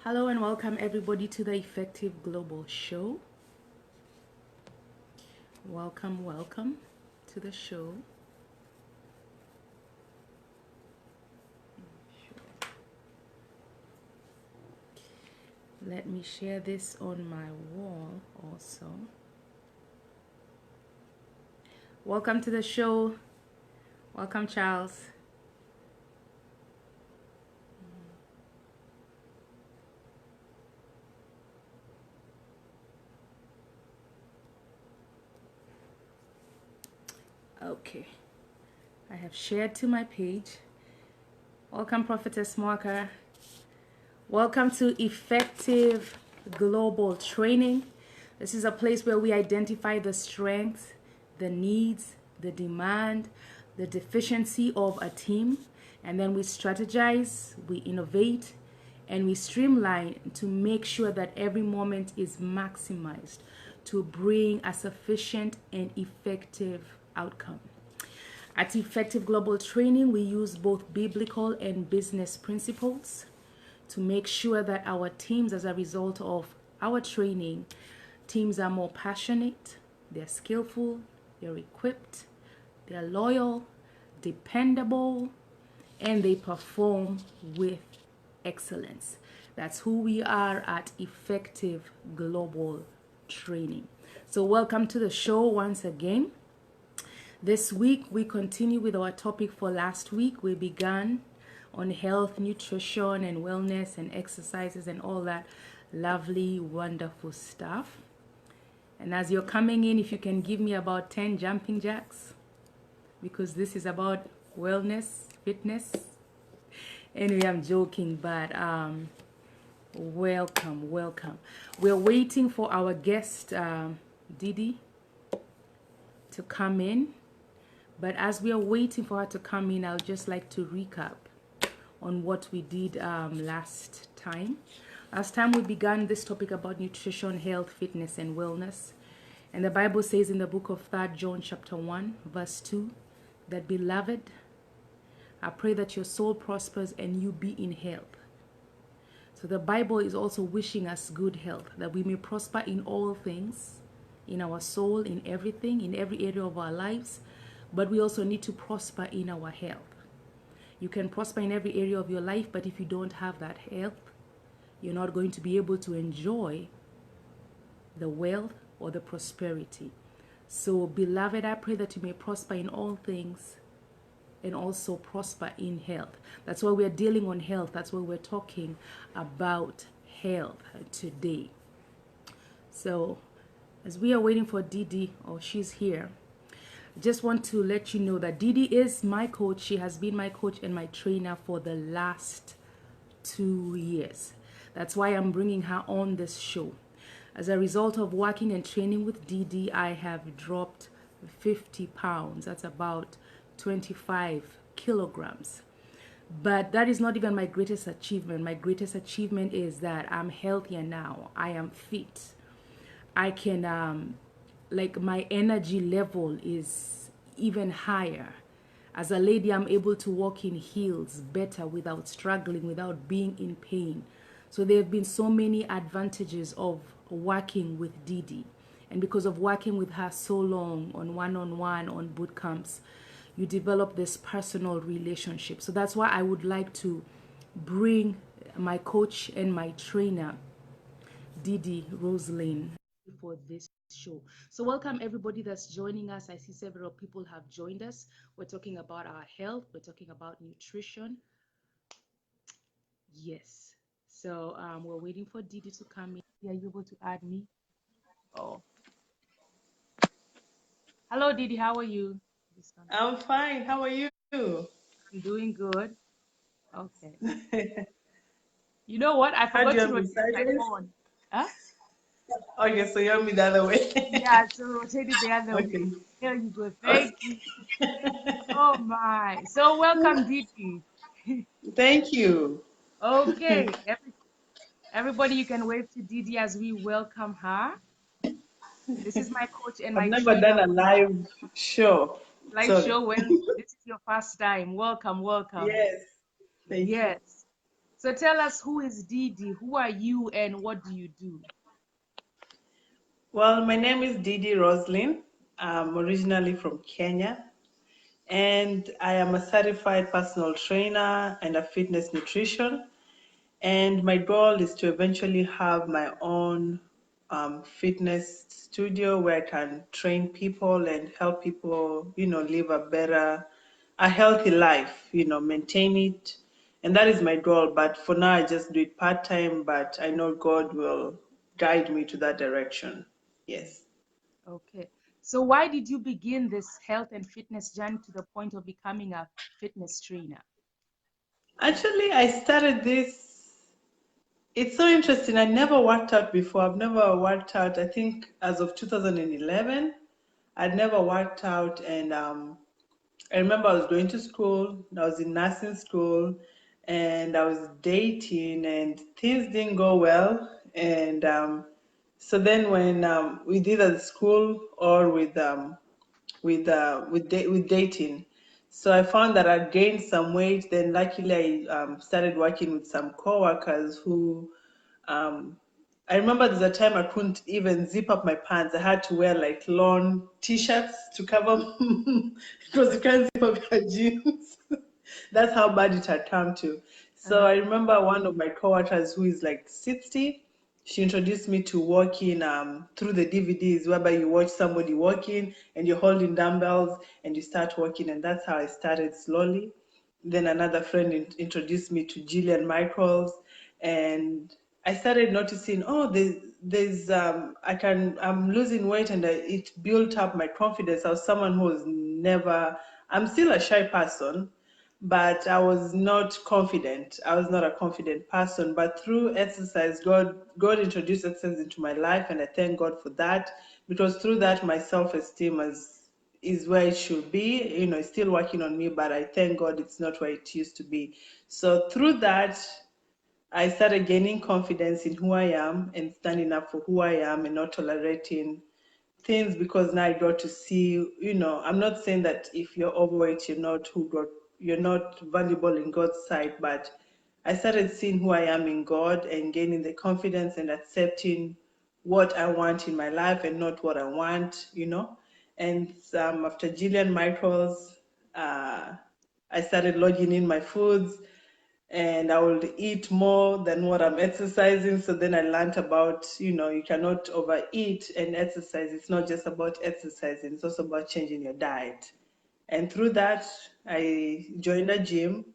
Hello and welcome everybody to the Effective Global Show. Welcome to the show. Let me share this on my wall also. Welcome to the show. Welcome, Charles. Okay, I have shared to my page. Welcome, Prophetess Marker. Welcome to Effective Global Training. This is a place where we identify the strengths, the needs, the demand, the deficiency of a team, and then we strategize, we innovate, and we streamline to make sure that every moment is maximized to bring a sufficient and effective outcome. At Effective Global Training, we use both biblical and business principles to make sure that our teams, as a result of our training, teams are more passionate, they're skillful, they're equipped, they're loyal, dependable, and they perform with excellence. That's who we are at Effective Global Training. So welcome to the show once again. This week we continue with our topic for last week. We began on health, nutrition, and wellness and exercises and all that lovely, wonderful stuff. And as you're coming in, if you can give me about 10 jumping jacks, because this is about wellness, fitness. Anyway, I'm joking, but welcome. We're waiting for our guest, Diddy, to come in. But as we are waiting for her to come in, I'll just like to recap on what we did last time. Last time we began this topic about nutrition, health, fitness, and wellness. And the Bible says in the book of 3 John chapter 1, verse 2, that beloved, I pray that your soul prospers and you be in health. So the Bible is also wishing us good health, that we may prosper in all things, in our soul, in everything, in every area of our lives. But we also need to prosper in our health. You can prosper in every area of your life, but if you don't have that health, you're not going to be able to enjoy the wealth or the prosperity. So, beloved, I pray that you may prosper in all things and also prosper in health. That's why we're dealing on health. That's why we're talking about health today. So, as we are waiting for Didi, or she's here, I just want to let you know that Didi is my coach. She has been my coach and my trainer for the last 2 years. That's why I'm bringing her on this show. As a result of working and training with Didi, I have dropped 50 pounds. That's about 25 kilograms. But that is not even my greatest achievement. My greatest achievement is that I'm healthier now. I am fit. I can, my energy level is even higher. As a lady, I'm able to walk in heels better without struggling, without being in pain. So there have been so many advantages of working with Didi. And because of working with her so long on one-on-one, on boot camps, you develop this personal relationship. So that's why I would like to bring my coach and my trainer, Didi Roslyn, for this show. So welcome everybody that's joining us. I see several people have joined us. We're talking about our health. We're talking about nutrition. Yes. So we're waiting for Didi to come in. Are you able to add me? Oh. Hello, Didi. How are you? I'm fine. How are you? I'm doing good. Okay. You know what? I How do forgot you to want me rotate my sideways? phone. Huh? Okay, so you want me the other way. Yeah, so rotate it the other Okay. way. There you go. Okay. Thank you. Oh my. So welcome, Didi. Thank you. Okay. Everybody, you can wave to Didi as we welcome her. This is my coach and I've my never trainer done a for the live show. live Sorry. show. When this is your first time, welcome. Yes. Thank you. Yes. So tell us, who is Didi? Who are you and what do you do? Well, my name is Didi Roslyn. I'm originally from Kenya, and I am a certified personal trainer and a fitness nutrition. And my goal is to eventually have my own fitness studio where I can train people and help people, live a healthy life, maintain it. And that is my goal. But for now, I just do it part time, but I know God will guide me to that direction. Yes. Okay. So why did you begin this health and fitness journey to the point of becoming a fitness trainer? Actually, I started this. It's so interesting. I never worked out before. I've never worked out. I think as of 2011, I'd never worked out. And I remember I was going to school, I was in nursing school, and I was dating, and things didn't go well. And so then when with either school or with dating. So I found that I gained some weight. Then luckily I started working with some coworkers who um, I remember there's a time I couldn't even zip up my pants. I had to wear like long t-shirts to cover because you can't zip up your jeans. That's how bad it had come to. So Uh-huh. I remember one of my coworkers who is like 60, she introduced me to walking through the DVDs whereby you watch somebody walking and you're holding dumbbells and you start walking. And that's how I started slowly. Then another friend introduced me to Jillian Michaels, and I started noticing, oh, there's I'm losing weight, and it built up my confidence. I was someone who was never, I'm still a shy person, but I was not confident. I was not a confident person. But through exercise, God introduced exercise into my life, and I thank God for that, because through that my self-esteem is where it should be. It's still working on me, but I thank God it's not where it used to be. So through that, I started gaining confidence in who I am and standing up for who I am and not tolerating things, because now I got to see, I'm not saying that if you're overweight, you're not valuable in God's sight, but I started seeing who I am in God and gaining the confidence and accepting what I want in my life and not what I want. And after Jillian Michaels, I started logging in my foods, and I would eat more than what I'm exercising. So then I learned about, you cannot overeat and exercise. It's not just about exercising, it's also about changing your diet. And through that, I joined a gym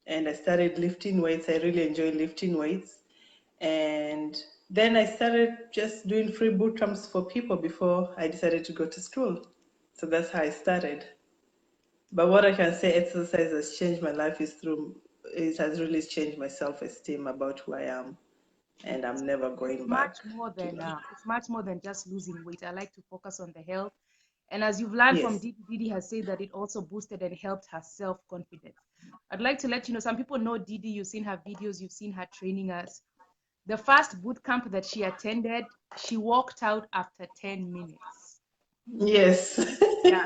and I started lifting weights. I really enjoy lifting weights. And then I started just doing free boot camps for people before I decided to go to school. So that's how I started. But what I can say exercise has changed my life is through it has really changed my self-esteem about who I am, and I'm never It's going much back more to than that. it's much more than just losing weight. I like to focus on the health. And as you've learned from Yes. Didi, Didi has said that it also boosted and helped her self-confidence. I'd like to let you know, some people know Didi, you've seen her videos, you've seen her training us. The first boot camp that she attended, she walked out after 10 minutes. Yes. Yeah.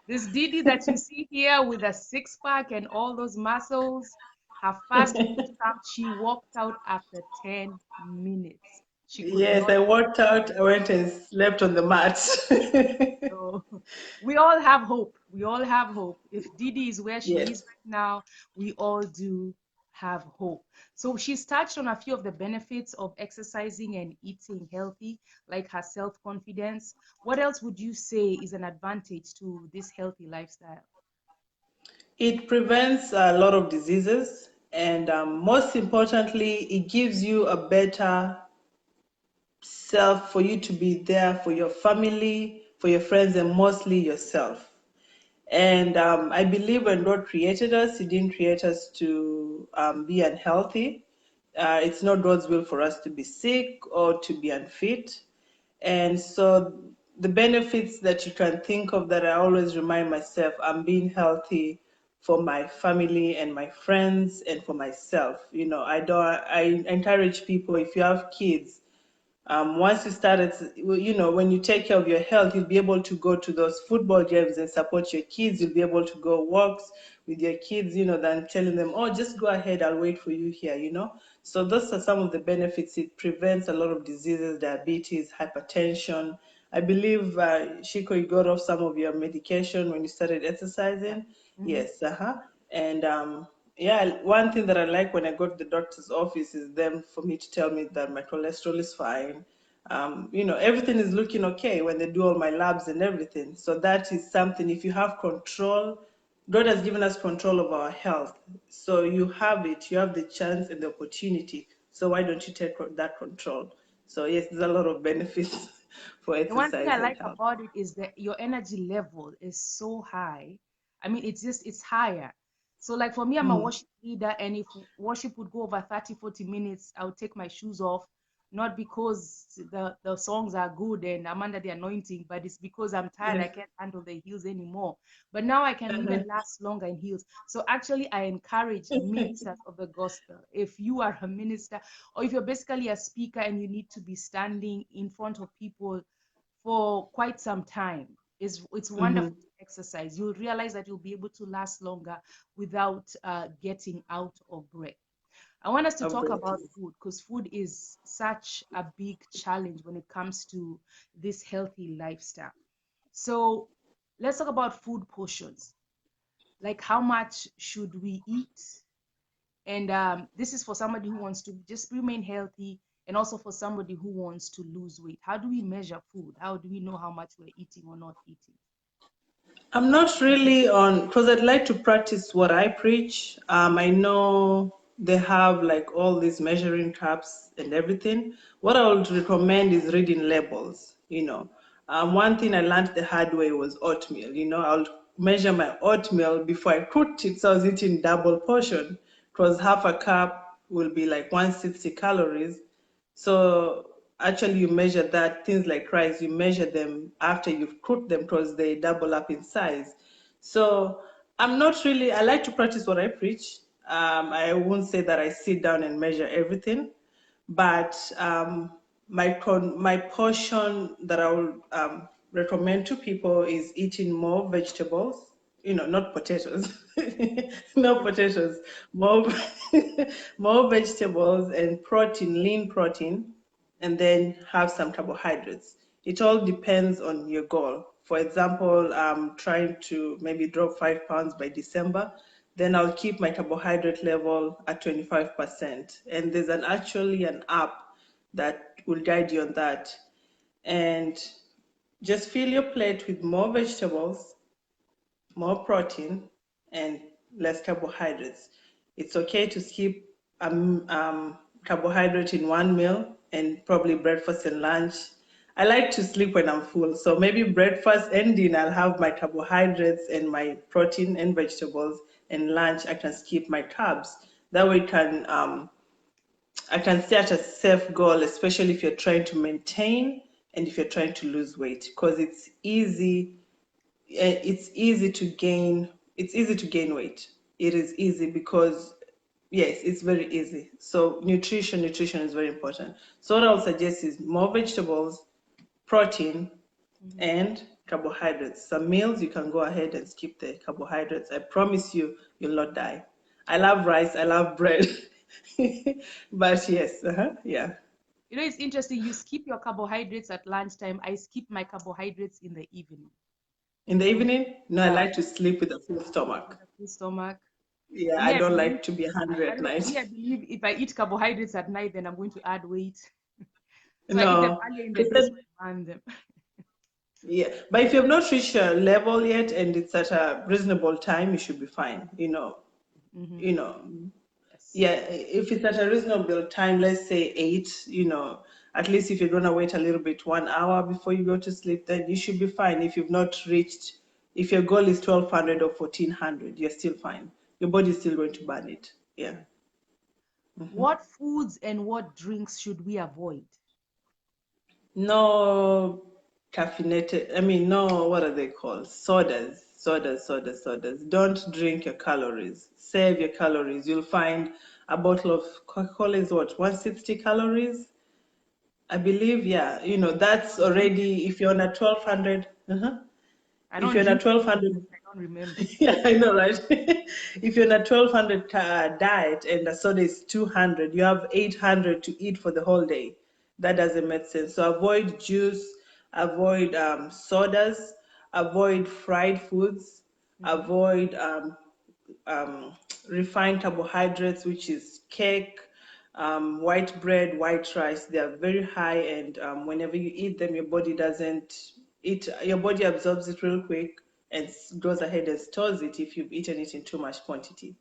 This Didi that you see here with a six pack and all those muscles, her first boot camp, she walked out after 10 minutes. She could Yes, not. I worked out, I went and slept on the mat. So we all have hope. We all have hope. If Didi is where she is Yes. right now, we all do have hope. So she's touched on a few of the benefits of exercising and eating healthy, like her self-confidence. What else would you say is an advantage to this healthy lifestyle? It prevents a lot of diseases, and most importantly, it gives you a better self for you to be there for your family, for your friends, and mostly yourself. And I believe when God created us, He didn't create us to be unhealthy. It's not God's will for us to be sick or to be unfit. And so the benefits that you can think of that I always remind myself, I'm being healthy for my family and my friends and for myself. I encourage people, if you have kids, Once you start it, you know, when you take care of your health, you'll be able to go to those football games and support your kids. You'll be able to go walks with your kids, you know, than telling them, oh, just go ahead, I'll wait for you here, you know. So those are some of the benefits. It prevents a lot of diseases, diabetes, hypertension. I believe, Shiko, you got off some of your medication when you started Yeah. exercising. Mm-hmm. Yes, and yeah, one thing that I like when I go to the doctor's office is them for me to tell me that my cholesterol is fine. You know, everything is looking okay when they do all my labs and everything. So that is something, if you have control, God has given us control of our health. So you have it, you have the chance and the opportunity. So why don't you take that control? So yes, there's a lot of benefits for And one thing I exercise and like health. about it is that your energy level is so high. I mean, it's higher. So like for me, I'm a Mm. worship leader, and if worship would go over 30, 40 minutes, I would take my shoes off, not because the songs are good and I'm under the anointing, but it's because I'm tired. I Yes. can't handle the heels anymore. But now I can Uh-huh. even last longer in heels. So actually, I encourage ministers of the gospel. If you are a minister, or if you're basically a speaker and you need to be standing in front of people for quite some time, it's Mm-hmm. wonderful to exercise. You'll realize that you'll be able to last longer without getting out of breath. I want us to talk about Yes. food because food is such a big challenge when it comes to this healthy lifestyle. So let's talk about food portions. Like how much should we eat? And this is for somebody who wants to just remain healthy, and also for somebody who wants to lose weight. How do we measure food? How do we know how much we're eating or not eating? I'm not really on, because I'd like to practice what I preach. I know they have like all these measuring cups and everything. What I would recommend is reading labels, you know. One thing I learned the hard way was oatmeal. You know, I'll measure my oatmeal before I cooked it, so I was eating double portion. It was half a cup will be like 160 calories. So actually, you measure that things like rice, you measure them after you've cooked them because they double up in size. So I'm not really. I like to practice what I preach. I won't say that I sit down and measure everything, but my portion that I will recommend to people is eating more vegetables. You know, not potatoes, no potatoes, more more vegetables and protein, lean protein, and then have some carbohydrates. It all depends on your goal. For example, I'm trying to maybe drop 5 pounds by December, then I'll keep my carbohydrate level at 25%. And there's actually an app that will guide you on that. And just fill your plate with more vegetables, more protein, and less carbohydrates. It's okay to skip carbohydrate in one meal and probably breakfast and lunch. I like to sleep when I'm full, so maybe breakfast and dinner I'll have my carbohydrates and my protein and vegetables, and lunch I can skip my carbs. That way, I can set a safe goal, especially if you're trying to maintain and if you're trying to lose weight, because it's easy to gain weight. It is easy because yes, it's very easy. So nutrition is very important. So what I'll suggest is more vegetables, protein, Mhm. and carbohydrates. Some meals you can go ahead and skip the carbohydrates. I promise you, you'll not die. I love rice, I love bread. But yes, yeah. You know, it's interesting. You skip your carbohydrates at lunchtime. I skip my carbohydrates in the evening. In the evening, no, I Yeah, like to sleep with a full with stomach. a full stomach. Yeah, Me, I I don't believe, like to be hungry I at don't know. night. Me, I believe if I eat carbohydrates at night, then I'm going to add weight. So I eat them No, earlier in the day so because I burn them. yeah, but if you have not reached a level yet and it's at a reasonable time, you should be fine. Hmm. You know, Yes. yeah. If it's at a reasonable time, let's say 8. At least if you're gonna wait a little bit, 1 hour before you go to sleep, then you should be fine. If you've not reached, if your goal is 1200 or 1400, you're still fine. Your body's still going to burn it. Yeah. What foods and what drinks should we avoid? No caffeinated, I mean, no, what are they called? Sodas. Don't drink your calories. Save your calories. You'll find a bottle of Coca-Cola is what, 160 calories? I believe, yeah, that's already, if you're on a 1200, I if don't you're on a drink, 1200, I don't remember. yeah, I know, right? If you're on a 1200 diet and the soda is 200, you have 800 to eat for the whole day. That doesn't make sense. So avoid juice, avoid sodas, avoid fried foods, Hmm. avoid um, refined carbohydrates, which is cake, white bread, white rice. They are very high, and whenever you eat them, your body doesn't it. Your body absorbs it real quick and goes ahead and stores it if you've eaten it in too much quantity.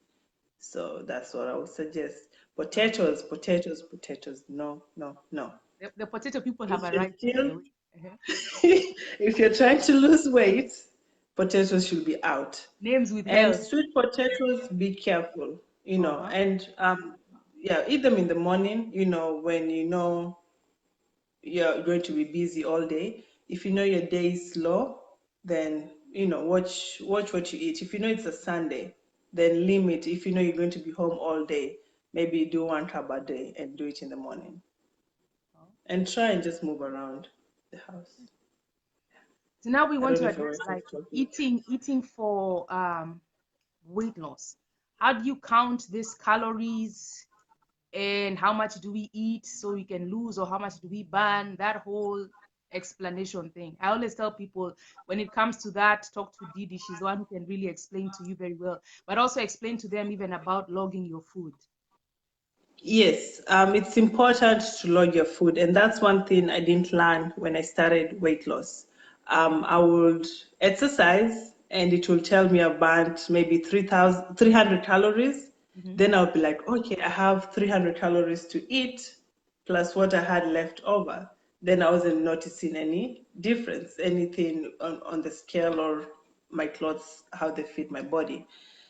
So that's what I would suggest. Okay. Potatoes, potatoes, potatoes. No, no, no. The potato people have If you're arrived, by still, the way. Uh-huh. if you're trying to lose weight, potatoes should be out. Names And withheld. sweet potatoes, be careful, Uh-huh. and yeah, eat them in the morning, when you're going to be busy all day. If you know your day is slow, then watch what you eat. If you know it's a Sunday, then limit. If you know you're going to be home all day, maybe do one cup a day and do it in the morning. Okay. And try and just move around the house. So now we I want don't to know if I address went off like topic. eating for weight loss. How do you count these calories and how much do we eat so we can lose, or how much do we burn? That whole explanation thing. I always tell people when it comes to that, talk to Didi. She's the one who can really explain to you very well, but also explain to them even about logging your food. Yes, it's important to log your food, and that's one thing I didn't learn when I started weight loss. I would exercise, and it will tell me I've burnt maybe 300 calories. Hmm. Then I'll be like, okay, I have 300 calories to eat, plus what I had left over. Then I wasn't noticing any difference, anything on the scale or my clothes, how they fit my body.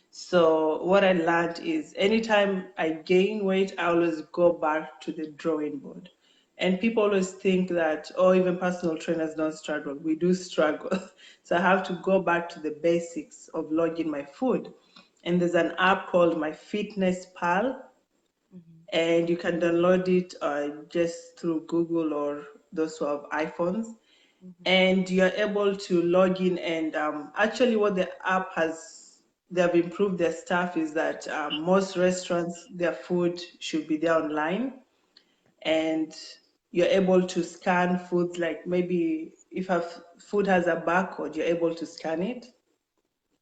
So what I learned is anytime I gain weight, I always go back to the drawing board. And people always think that, oh, even personal trainers don't struggle. We do struggle. So I have to go back to the basics of logging my food. And there's an app called My Fitness Pal, Hmm. and you can download it just through Google or those who have iPhones, Hmm. and you're able to log in. And actually what the app has, they have improved their stuff, is that most restaurants, their food should be there online, and you're able to scan foods, like maybe if food has a barcode, you're able to scan it.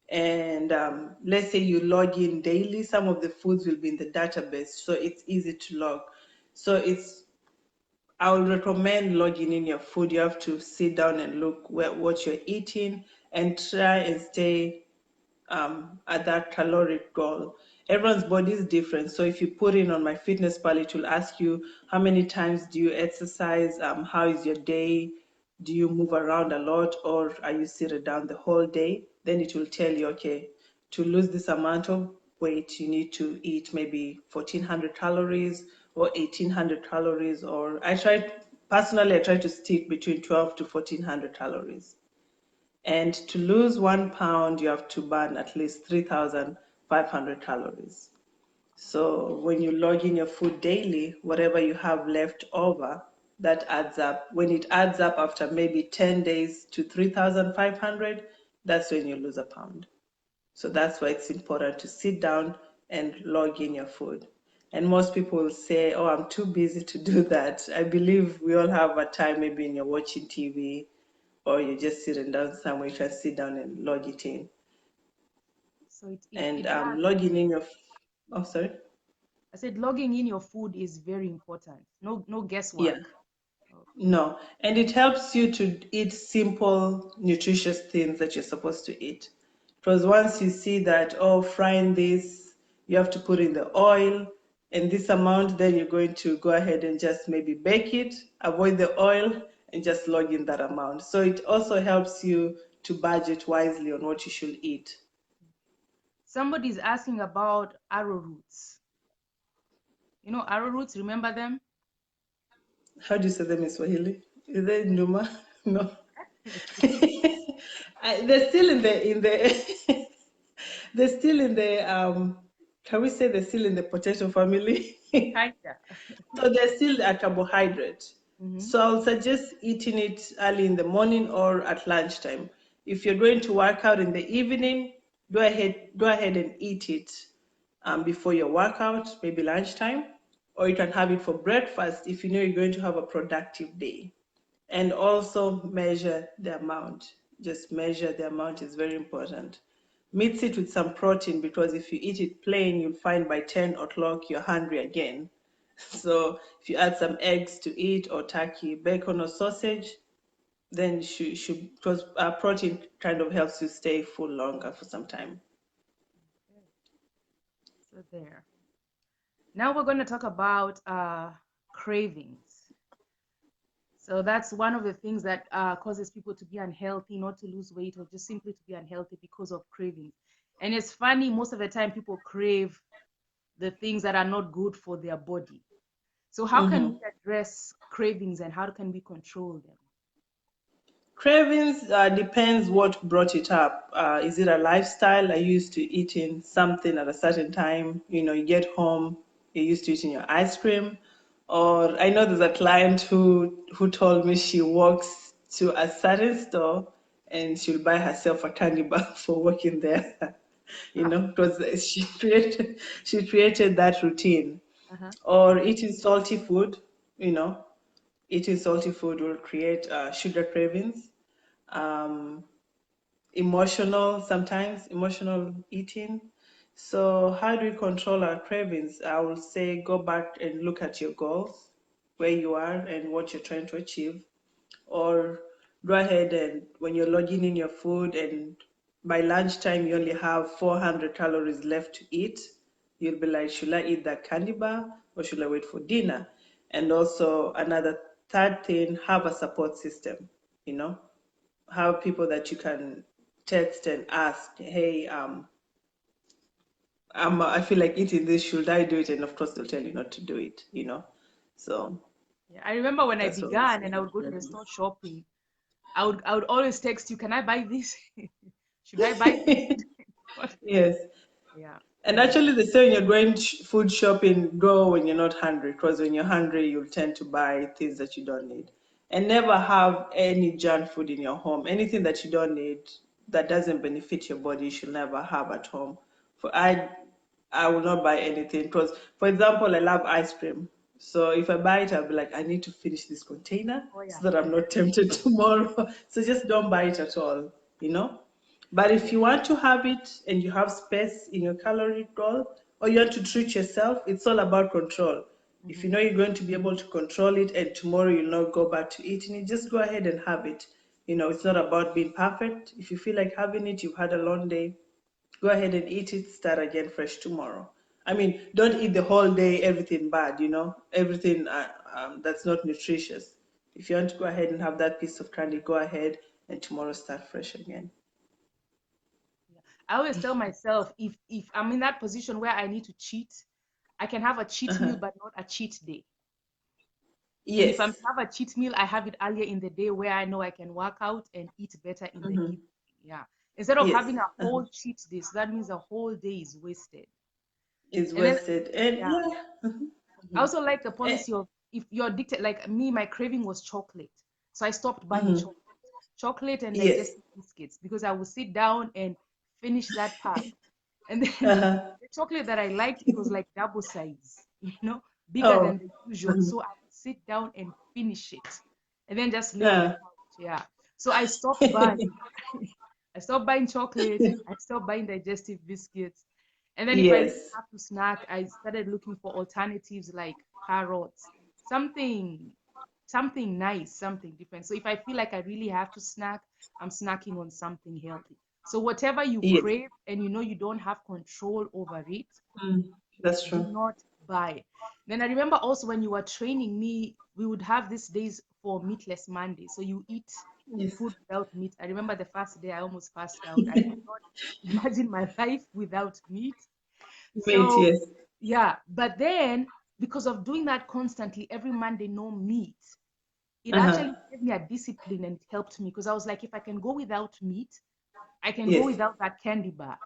And let's say you log in daily, some of the foods will be in the database, so it's easy to log. So I would recommend logging in your food. You have to sit down and look what you're eating, and try and stay at that caloric goal. Everyone's body is different. So if you put in on My Fitness Pal, it will ask you how many times do you exercise, how is your day, do you move around a lot, or are you seated down the whole day? Then it will tell you, okay, to lose this amount of weight, you need to eat maybe 1400 calories or 1800 calories, or personally, I try to stick between 12 to 1400 calories. And to lose 1 pound, you have to burn at least 3,500 calories. So when you log in your food daily, whatever you have left over, that adds up. When it adds up after maybe 10 days to 3,500, that's when you lose a pound. So that's why it's important to sit down and log in your food. And most people will say, oh, I'm too busy to do that. I believe we all have a time, maybe when you're watching TV or you're just sitting down somewhere, you can sit down and log it in. So And it does. logging in your, oh, sorry. I said logging in your food is very important. No Yeah. guesswork. Okay. No, and it helps you to eat simple, nutritious things that you're supposed to eat. Because once you see that, oh, frying this, you have to put in the oil and this amount, then you're going to go ahead and just maybe bake it, avoid the oil, and just log in that amount. So it also helps you to budget wisely on what you should eat. Somebody's asking about arrowroots. Arrowroots, remember them? How do you say them in Swahili? Is it Numa? No. They're still in the they're still in the can we say they're still in the potato family? Kinda. So they're still a carbohydrate. Mm-hmm. So I'll suggest eating it early in the morning or at lunchtime. If you're going to work out in the evening, go ahead and eat it before your workout, maybe lunchtime, or you can have it for breakfast if you know you're going to have a productive day. And also measure the amount. Just measure the amount is very important. Mix it with some protein, because if you eat it plain, you'll find by 10 o'clock you're hungry again. So if you add some eggs to it, or turkey, bacon, or sausage, then because protein kind of helps you stay full longer for some time. Okay. So there. Now we're going to talk about cravings. So that's one of the things that causes people to be unhealthy, not to lose weight, or just simply to be unhealthy because of cravings. And it's funny, most of the time people crave the things that are not good for their body. So how can we Mhm. address cravings and how can we control them? Cravings depends what brought it up. Is it a lifestyle? Are you used to eating something at a certain time? You get home, you're used to eating your ice cream. Or I know there's a client who told me she walks to a certain store and she'll buy herself a candy bar for working there. Because she created that routine. Uh-huh. Or eating salty food, you know, eating salty food will create sugar cravings. um, Sometimes emotional eating. So, how do we control our cravings? I will say go back and look at your goals, where you are and what you're trying to achieve. Or go ahead and when you're logging in your food and by lunchtime you only have 400 calories left to eat, you'll be like, should I eat that candy bar or should I wait for dinner? And also, another third thing, have a support system, you know, have people that you can text and ask, hey, I feel like eating this, should I do it? And of course, they'll tell you not to do it. So Yeah, I remember when I that's what we began say. and I would go to the store shopping, I would always text you, can I buy this? Should I buy this? What? Yes. Yeah, And yeah. actually, they say when you're going food shopping, go when you're not hungry, because when you're hungry, you'll tend to buy things that you don't need. And never have any junk food in your home. Anything that you don't need, that doesn't benefit your body, you should never have at home. For I will not buy anything because, for example, I love ice cream. So if I buy it, I'll be like, I need to finish this container Oh yeah. so that I'm not tempted tomorrow. So just don't buy it at all, you know? But if Yeah. you want to have it and you have space in your calorie goal, or you want to treat yourself, it's all about control. If Hmm. you know you're going to be able to control it and tomorrow you'll not go back to eating it, just go ahead and have it. It's not about being perfect. If you feel like having it, you've had a long day, go ahead and eat it, start again fresh tomorrow. I mean, don't eat the whole day, everything bad, everything that's not nutritious. If you want to go ahead and have that piece of candy, go ahead and tomorrow start fresh again. Yeah. I always tell myself if I'm in that position where I need to cheat, I can have a cheat meal Uh-huh. but not a cheat day. And if I'm to Yes. have a cheat meal, I have it earlier in the day where I know I can work out and eat better in the Hmm. evening. Yeah. Instead of Yes. having a Uh-huh. whole cheat day, so that means a whole day is wasted. It's And then wasted. And yeah, yeah. I Mhm. also like the Eh, policy of if you're addicted, like me, my craving was chocolate. So I stopped buying mhm. chocolate and Yes. digestive biscuits because I would sit down and finish that pack. And then Uh-huh. the chocolate that I liked, it was like double size, bigger than Oh. the usual. Mhm. So I would sit down and finish it and then just lay on the Uh, couch. Yeah. So I stopped buying. I stopped buying chocolate. I stopped buying digestive biscuits. And then if I really yes. have to snack, I started looking for alternatives like carrots, something, something nice, something different. So if I feel like I really have to snack, I'm snacking on something healthy. So whatever you Yes. crave and you know you don't have control over it, Mm. That's do true. not buy. Then I remember also when you were training me, we would have these days for meatless Monday. So you eat Yes. food without meat. I remember the first day I almost passed out. I could not imagine my life without meat. Meat, So yes. yeah, but then because of doing that constantly, every Monday, no meat, it Uh-huh. actually gave me a discipline and it helped me because I was like, if I can go without meat, I can go Yes. without that candy bar.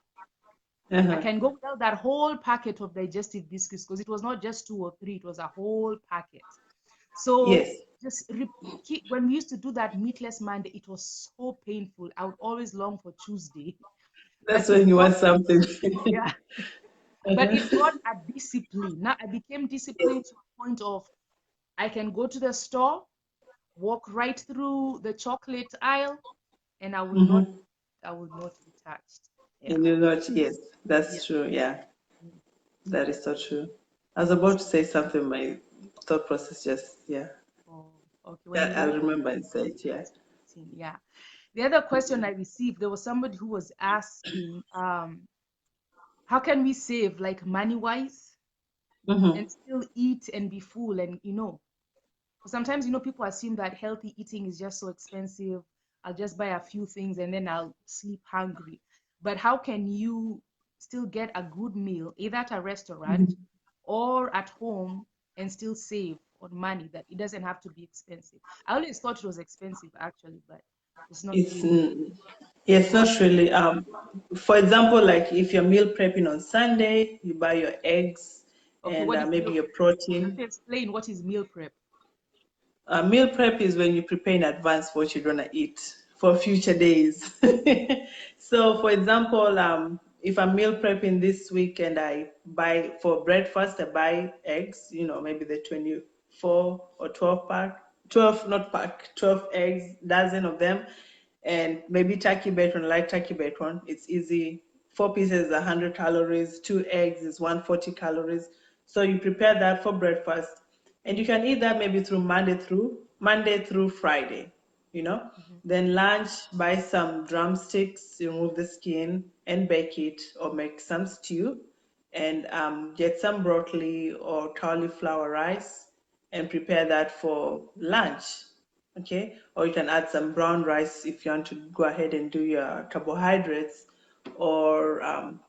I Uh-huh. can go without that whole packet of digestive biscuits because it was not just two or three, it was a whole packet. So Yes. just repeat. When we used to do that meatless Monday, it was so painful. I would always long for Tuesday, but That's when you want something. yeah, but it got a discipline. Now I became Yes. disciplined to a point of I can go to the store, walk right through the chocolate aisle, and Mm-hmm. I will not be touched. Yeah. And you're not, yes, Yeah. that's true. Yeah, that is so true. I was about to say something, my thought process just, yeah. Oh, okay. When Yeah, you're I'll ready, remember and say it, yeah. just routine. Yeah. The other question I received, there was somebody who was asking, how can we save like money wise Mm-hmm. and still eat and be full? And sometimes people assume that healthy eating is just so expensive. I'll just buy a few things and then I'll sleep hungry. But how can you still get a good meal either at a restaurant or at home and still save on money, that it doesn't have to be expensive? I always thought it was expensive actually, but it's not It's, really. yeah, it's not really. For example, like if you're meal prepping on Sunday, you buy your eggs Okay, and what is maybe meal your prep? You have protein. to explain what is meal prep. Meal prep is when you prepare in advance what you're gonna eat for future days. So, for example, if I'm meal prepping this week and I buy for breakfast, I buy eggs. Maybe the 24 or 12 pack, 12 not pack, 12 eggs, dozen of them, and maybe turkey bacon, like turkey bacon. It's easy. 4 pieces is 100 calories. 2 eggs is 140 calories. So you prepare that for breakfast, and you can eat that maybe through Monday through Friday. You know. Mhm. Then lunch, buy some drumsticks, remove the skin, and bake it, or make some stew, and get some broccoli or cauliflower rice, and prepare that for lunch. Okay, or you can add some brown rice if you want to go ahead and do your carbohydrates, or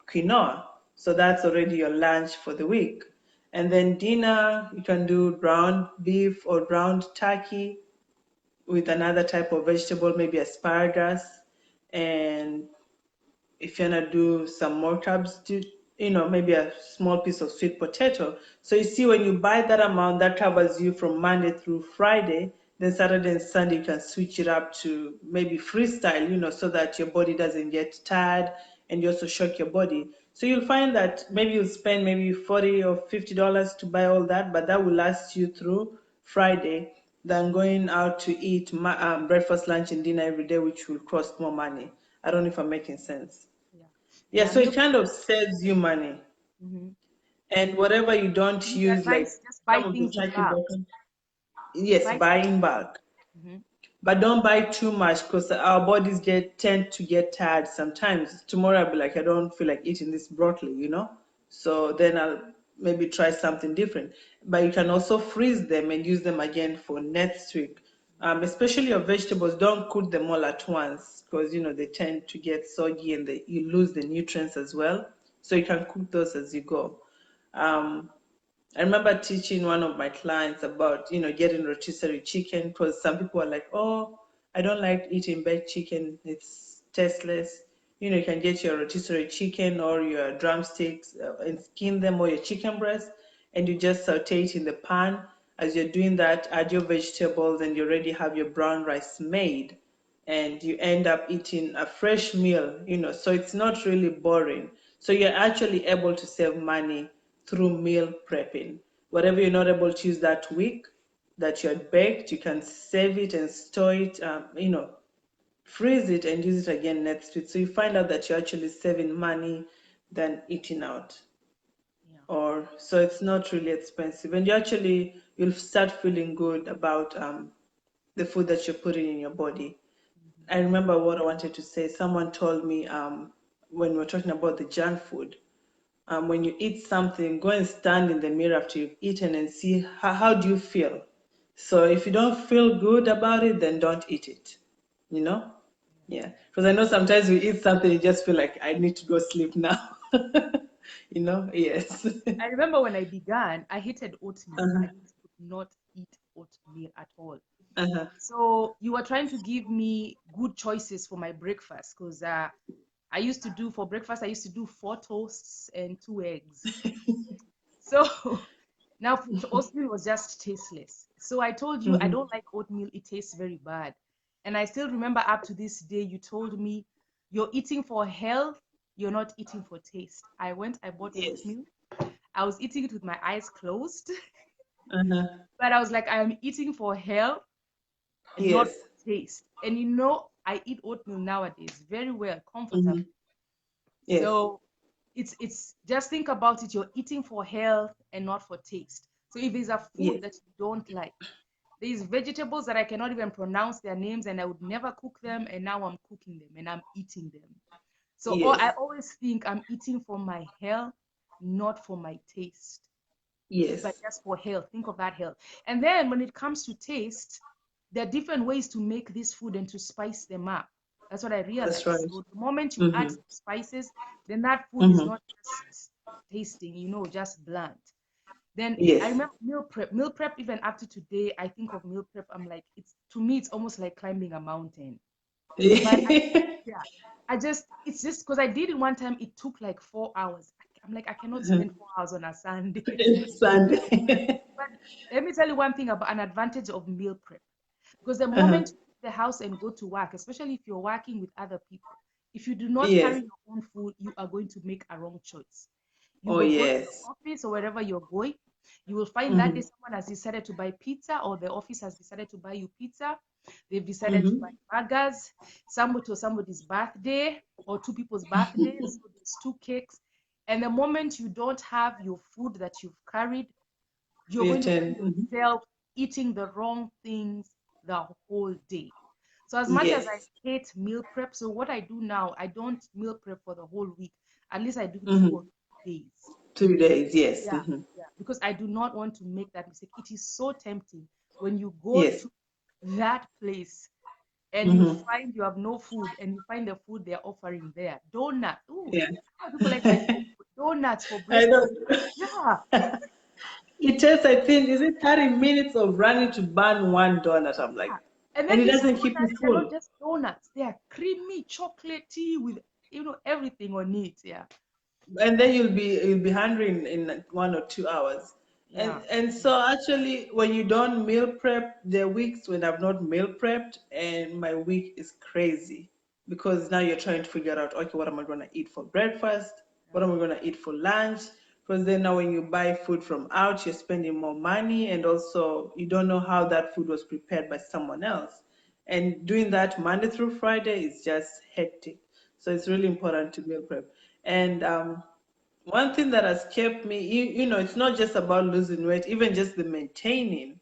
quinoa. So that's already your lunch for the week. And then dinner, you can do ground beef or ground turkey with another type of vegetable, maybe asparagus. And if you're gonna do some more carbs, maybe a small piece of sweet potato. So you see, when you buy that amount, that covers you from Monday through Friday. Then Saturday and Sunday, you can switch it up to maybe freestyle, so that your body doesn't get tired and you also shock your body. So you'll find that maybe you'll spend maybe $40 or $50 to buy all that, but that will last you through Friday than going out to eat breakfast, lunch, and dinner every day, which will cost more money. I don't know if I'm making sense. Yeah. Yeah, Yeah, so meal it kind prep. of saves you money. Mhm. And whatever you don't You use, like advise just buy some of the things in turkey bulk. bacon, yes, Buy buy things. in bulk. Mhm. But don't buy too much, because our bodies tend to get tired sometimes. Tomorrow I'll be like, I don't feel like eating this broccoli. So then I'll maybe try something different. But you can also freeze them and use them again for next week. Especially your vegetables, don't cook them all at once, because they tend to get soggy and you lose the nutrients as well. So you can cook those as you go. Um, I remember teaching one of my clients about, getting rotisserie chicken, because some people are like, oh, I don't like eating baked chicken. It's tasteless. You can get your rotisserie chicken or your drumsticks and skin them, or your chicken breast, and you just saute it in the pan. As you're doing that, add your vegetables, and you already have your brown rice made, and you end up eating a fresh meal, so it's not really boring. So you're actually able to save money through meal prepping. Whatever you're not able to use that week that you had baked, you can save it and store it, freeze it and use it again next week. So you find out that you're actually saving money than eating out. Yeah. Or so it's not really expensive, and you'll start feeling good about the food that you're putting in your body. Mhm. I remember what I wanted to say. Someone told me, when we were talking about the junk food, when you eat something, go and stand in the mirror after you've eaten and see how do you feel. So if you don't feel good about it, then don't eat it. You know? Yeah. Because I know sometimes we eat something, you just feel like I need to go sleep now. Yes. I remember when I began, I hated oatmeal. I Uh-huh. just could not eat oatmeal at all. Uh-huh. So you were trying to give me good choices for my breakfast because I used to do for breakfast, I used to do 4 toasts and 2 eggs. So Now, oatmeal was just tasteless. So I told you I Mm-hmm. don't like oatmeal. It tastes very bad. And I still remember up to this day, you told me you're eating for health, you're not eating for taste. I went, I bought Yes. oatmeal. I was eating it with my eyes closed, Uh-huh. but I was like, I am eating for health and not Yes. for taste. And you know, I eat oatmeal nowadays very well, comfortably. Mm-hmm. Yes. So it's just think about it. You're eating for health and not for taste. So if there's a food Yes. that you don't like, there's vegetables that I cannot even pronounce their names and I would never cook them, and now I'm cooking them and I'm eating them. So I Yes. always think I'm eating for my health, not for my taste, but Yes. just for health. Think of that health. And then when it comes to taste, there are different ways to make this food and to spice them up. That's what I That's realized. right. So the moment you add Mm-hmm. some spices, then that food is Mm-hmm. not just tasting, just bland. Then I Yes. remember meal prep. Meal prep, even up to today, I think of meal prep. I'm like, it's to me, it's almost like climbing a mountain. But yeah, it's just because I did it one time. It took like 4 hours. I'm like, I cannot spend 4 hours on a Sunday. Sunday. But let me tell you one thing about an advantage of meal prep. Because the Uh-huh. moment you leave the house and go to work, especially if you're working with other people, if you do not carry Yes. your own food, you are going to make a wrong choice. You Oh, will go to yes. the office or wherever you're going. You will find that day Mm-hmm. someone has decided to buy pizza, or the office has decided to buy you pizza. They've decided to buy Mm-hmm. burgers. Somebody or somebody's birthday, or two people's birthdays. So there's two cakes. And the moment you don't have your food that you've carried, you're You going to find turn. Mm-hmm. yourself eating the wrong things the whole day. So as much as I Yes. hate meal prep, so what I do now, I don't meal prep for the whole week. At least I do two Mm-hmm. or 3 days. 2 days. Yes. Yeah, Mm-hmm. yeah. Because I do not want to make that mistake. It is so tempting when you go Yes. to that place and you Mm-hmm. find you have no food and you find the food they're offering there. Donut. Ooh, Yeah. a lot of people like my food. Donuts for I breakfast. know. Yeah, It takes, I think, is it 30 minutes of running to burn one donut? I'm like, yeah. And and then it these doesn't keep you donuts, they're not full. just donuts. They are creamy, chocolatey with everything on it. Yeah. And then you'll be hungry in like 1 or 2 hours. and Yeah. and so actually when you don't meal prep, there are weeks when I've not meal prepped and my week is crazy, because now you're trying to figure out, okay, what am I going to eat for breakfast, what am I going to eat for lunch, because then now when you buy food from out, you're spending more money, and also you don't know how that food was prepared by someone else, and doing that Monday through Friday is just hectic. So it's really important to meal prep. And one thing that has kept me, it's not just about losing weight, even just the maintaining,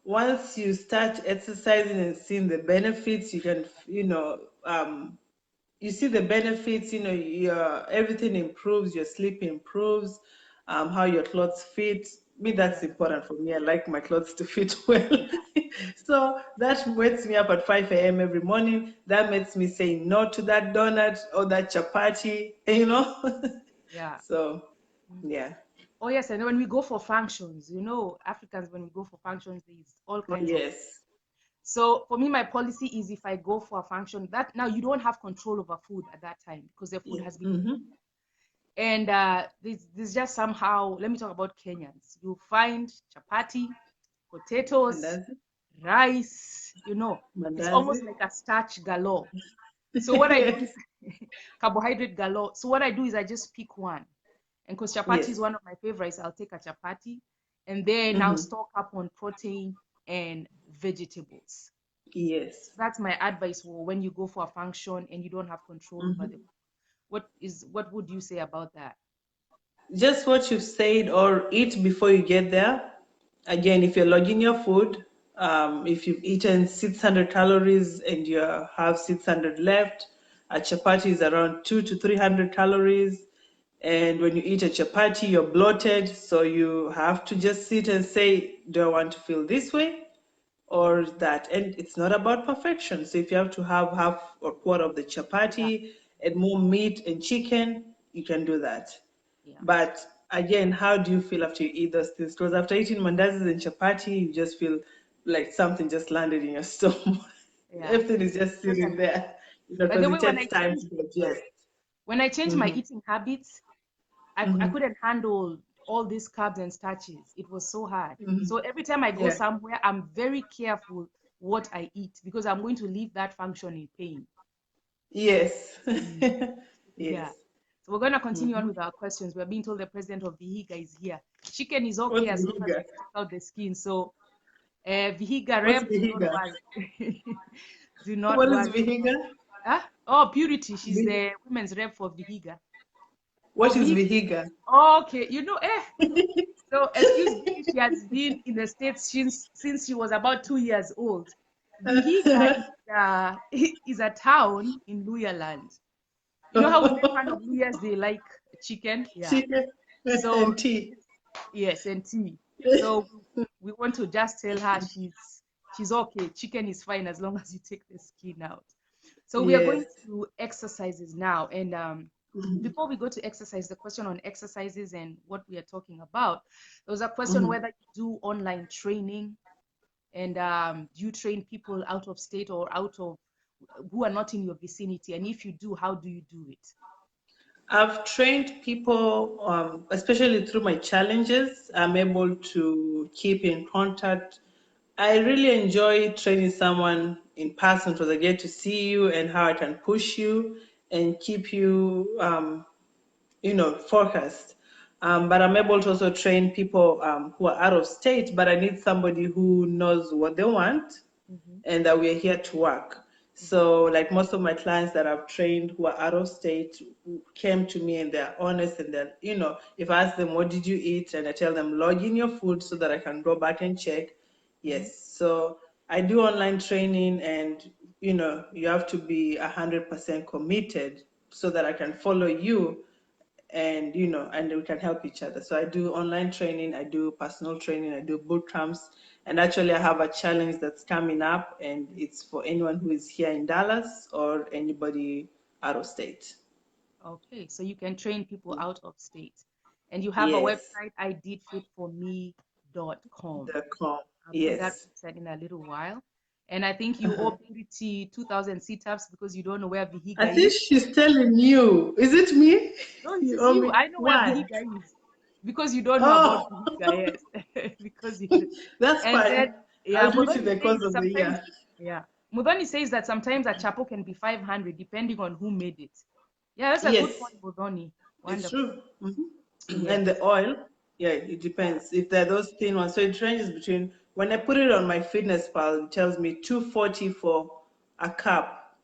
once you start exercising and seeing the benefits, you can, you see the benefits, everything improves, your sleep improves, how your clothes fit. Me, that's Yeah. important for me. I like my clothes to fit well. Mm. So that wakes me up at 5 a.m. every morning. That makes me say no to that donut or that chapati. Yeah. So, Mm. yeah. Oh yes, and when we go for functions, Africans, when we go for functions, there's all Oh, kinds of. yes. So for me, my policy is if I go for a function, that now you don't have control over food at that time because the food Yeah. has been. Mm-hmm. And this just somehow, let me talk about Kenyans. You find chapati, potatoes, Mandazi. rice, it's Mandazi. almost like a starch galore. So what I do Yes. is carbohydrate galore. So what I do is I just pick one. And because chapati is Yes. one of my favorites, I'll take a chapati and then I'll Mm-hmm. stock up on protein and vegetables. Yes. That's my advice for when you go for a function and you don't have control over the. Mm-hmm. What would you say about that? Just what you've said, or eat before you get there. Again, if you're logging your food, if you've eaten 600 calories and you have 600 left, a chapati is around 2 to 300 calories. And when you eat a chapati, you're bloated. So you have to just sit and say, do I want to feel this way or that? And it's not about perfection. So if you have to have half or quarter of the Yeah, chapati and more meat and chicken, you can do that. yeah, But again, how do you feel after you eat those things? Because after eating mandazis and chapati, you just feel like something just landed in your stomach. yeah. Everything is just sitting Totally. there, By the because way, it takes time to digest. when I changed my Hmm. eating habits, I Hmm. couldn't handle. all these carbs and starches. It was so hard. Mhm. So every time I go Yeah. somewhere, I'm very careful what I eat because I'm going to leave that function in pain. Yes. Mm. Yes. Yeah. So we're going to continue on Hmm. with our questions. We're being told the president of Vihiga is here. Chicken is okay What's as long as vihiga? we take out the skin. So, Vihiga What's rep, don't vihiga? worry. Do not What is worry. vihiga? Huh? Oh, Purity. She's Vi- the women's rep for Vihiga. Oh, what is Vihiga. vihiga? Okay. So excuse me, she has been in the States since she was about 2 years old. Vihiga is a town in Luyaland. You know how we make fun of Luyas, they like chicken? Yeah. Chicken So and tea. yes, and tea. So we want to just tell her she's okay. Chicken is fine as long as you take the skin out. So we are Yes. going to exercises now. And Mhm. before we go to exercise, the question on exercises and what we are talking about, there was a question Mhm. whether you do online training and do you train people out of state or out of who are not in your vicinity? And if you do, how do you do it? I've trained people, especially through my challenges. I'm able to keep in contact. I really enjoy training someone in person because I get to see you and how I can push you and keep you, focused. But I'm able to also train people who are out of state, but I need somebody who knows what they want Mm-hmm, and that we're here to work. mm-hmm, So, like most of my clients that I've trained who are out of state came to me and they're honest and they're, if I ask them, what did you eat? And I tell them, log in your food so that I can go back and check. mm-hmm. Yes. So, I do online training and, you have to be 100% committed so that I can follow you and and we can help each other. So I do online training, I do personal training, I do boot camps, and actually I have a challenge that's coming up and it's for anyone who is here in Dallas or anybody out of state. Okay, so you can train people out of state. And you have a Yes. website, ididfitforme.com. .com. I'll put that Yes. website in a little while. And I think you owe Purity 2,000 sit-ups because you don't know where I Vihiga think is. she's telling you. Is it me? No, it You is owe you. me. I know where Why? Vihiga is because you don't know about Oh, Vihiga, yes. Because you, that's and fine. then I'll yeah, do it in Modoni the says course that of the sometimes year. yeah. Modoni says that sometimes a chapo can be 500 depending on who made it. Yeah, that's a good Yes. point, Modoni. It's Wonderful. true. Hmm. And the Yes. oil, yeah, it Yeah. depends. If they're those thin ones, so it ranges between, when I put it on my fitness pal, it tells me 240 for a cup.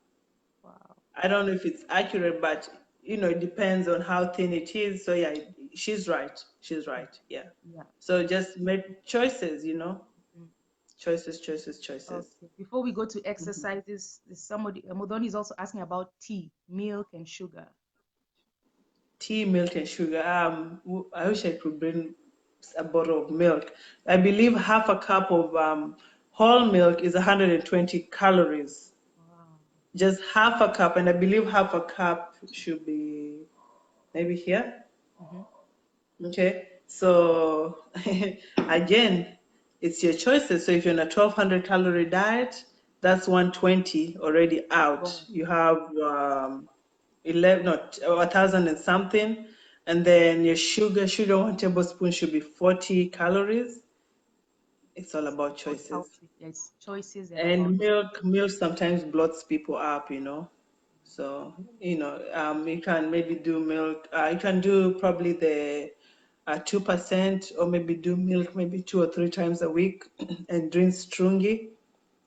Wow. I don't know if it's accurate, but it depends on how thin it is. So yeah, she's right. She's right. Yeah. Yeah. So just make choices. Mm. Choices, choices, choices. Okay. Before we go to exercises, somebody Modoni is also asking about tea, milk, and sugar. Tea, milk, and sugar. I wish I could bring a bottle of milk. I believe half a cup of whole milk is 120 calories. Wow. Just half a cup, and I believe half a cup should be maybe here. Mm-hmm. Okay, so again, it's your choices. So if you're on a 1,200 calorie diet, that's 120 already out. Gone. You have 11, not 1,000 and something, and then your sugar, 1 tablespoon should be 40 calories. It's all about About how choices. to, yes, choices and about And milk sometimes bloats people up. So, you can maybe do milk. You can do probably the 2%, or maybe do milk maybe 2 or 3 times a week and drink strungi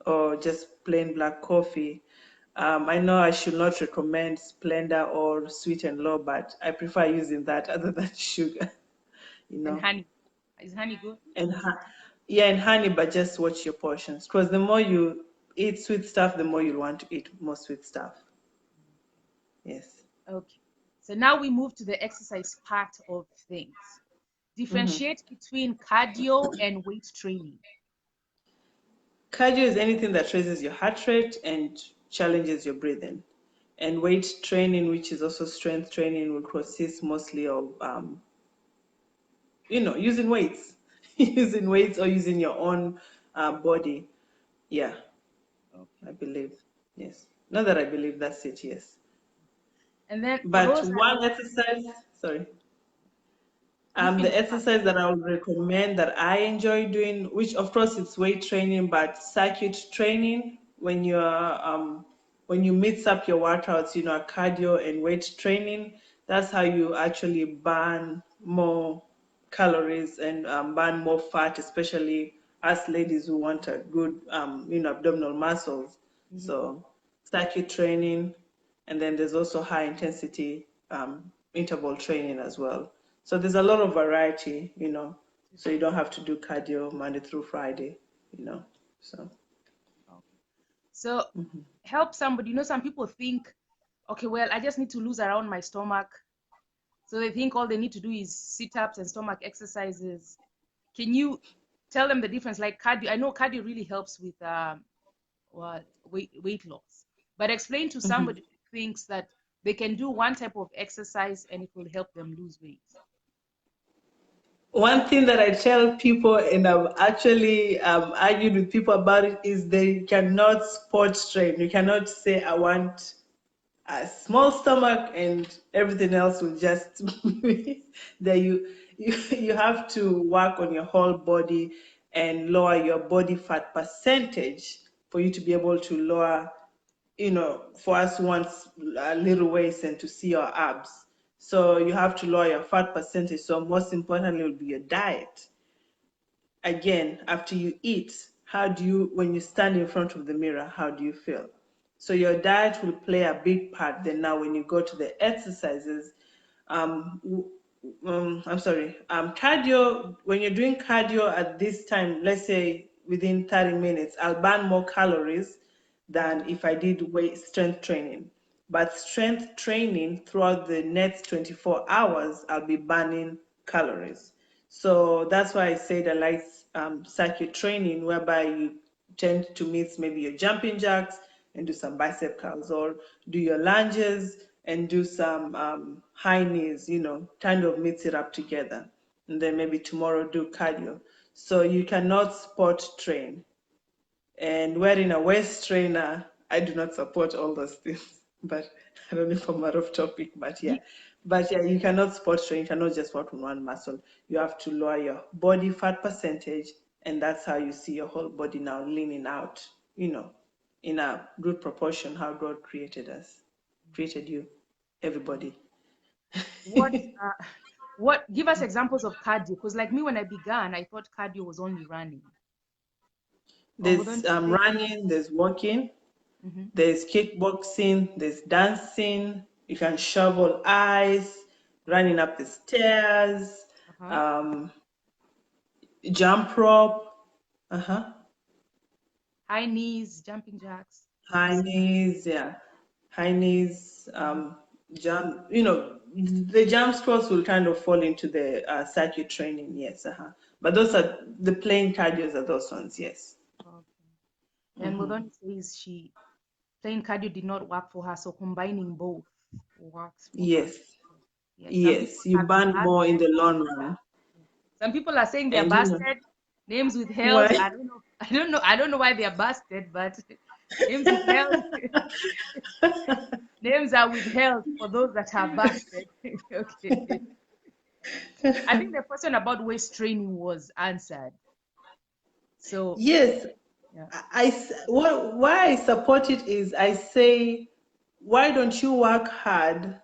or just plain black coffee. I know I should not recommend Splenda or Sweet and Low, but I prefer using that other than sugar, you and know. honey. Is honey good? And yeah, and honey, but just watch your portions. Because the more you eat sweet stuff, the more you'll want to eat more sweet stuff. Yes. Okay. So now we move to the exercise part of things. Hmm. Differentiate between cardio and weight training. Cardio is anything that raises your heart rate and challenges your breathing. And weight training, which is also strength training, will consist mostly of, using weights, using weights or using your own body. Yeah, Okay. I believe. Yes. Not that I believe, that's it, yes. And then for But those that one exercise, sorry. You The finish first. exercise that I would recommend that I enjoy doing, which of course it's weight training, but circuit training when you mix up your workouts, cardio and weight training, that's how you actually burn more calories and burn more fat, especially us ladies who want a good abdominal muscles. Mm-hmm. So circuit training, and then there's also high intensity interval training as well. So there's a lot of variety. So you don't have to do cardio Monday through Friday. So Okay. So help somebody. Some people think, okay, well, I just need to lose around my stomach. So they think all they need to do is sit-ups and stomach exercises. Can you tell them the difference? Like cardio, I know cardio really helps with weight loss, but explain to somebody who thinks that they can do one type of exercise and it will help them lose weight. one thing that I tell people, and I've actually argued with people about it, is they cannot sports train. You cannot say, I want a small stomach and everything else will just be there. You have to work on your whole body and lower your body fat percentage for you to be able to lower, for us who want a little waist and to see our abs. So you have to lower your fat percentage. So most importantly will be your diet. Again, after you eat, when you stand in front of the mirror, how do you feel? So your diet will play a big part. Then now when you go to the exercises, um, I'm sorry, cardio, when you're doing cardio at this time, let's say within 30 minutes, I'll burn more calories than if I did weight strength training. But strength training throughout the next 24 hours, I'll be burning calories. So that's why I said I like circuit training, whereby you tend to mix maybe your jumping jacks and do some bicep curls, or do your lunges and do some high knees, kind of mix it up together. And then maybe tomorrow do cardio. So you cannot sport train. And wearing a waist trainer, I do not support all those things. But I don't know if I'm out of topic, but yeah. Ye- But yeah, you cannot sport train, you cannot just work on one muscle. You have to lower your body fat percentage, and that's how you see your whole body now leaning out, in a good proportion how God created us, created you, everybody. What give us examples of cardio? Because like me, when I began, I thought cardio was only running. Or hold There's on. running, there's walking, Mm-hmm. there's kickboxing, there's dancing, you can shovel ice, running up the stairs, Uh-huh. um, jump rope, uh-huh, High knees, jumping jacks. high knees, yeah, high knees, Mm-hmm. jump, the jump sports will kind of fall into the circuit training, yes, uh-huh. But those are the plain cardios are those ones, yes. Okay. And Modoni says she playing cardio did not work for her, so combining both works for her. Yes, Yes, some people yes, you have been burn more in busted. the long run. Some people are saying they're And busted. Names withheld. why? I don't know. I don't know. I don't know why they're busted, but names withheld. Names are withheld for those that are busted. Okay. I think the question about waist training was answered. So Yes, yeah. why I support it is I say, why don't you work hard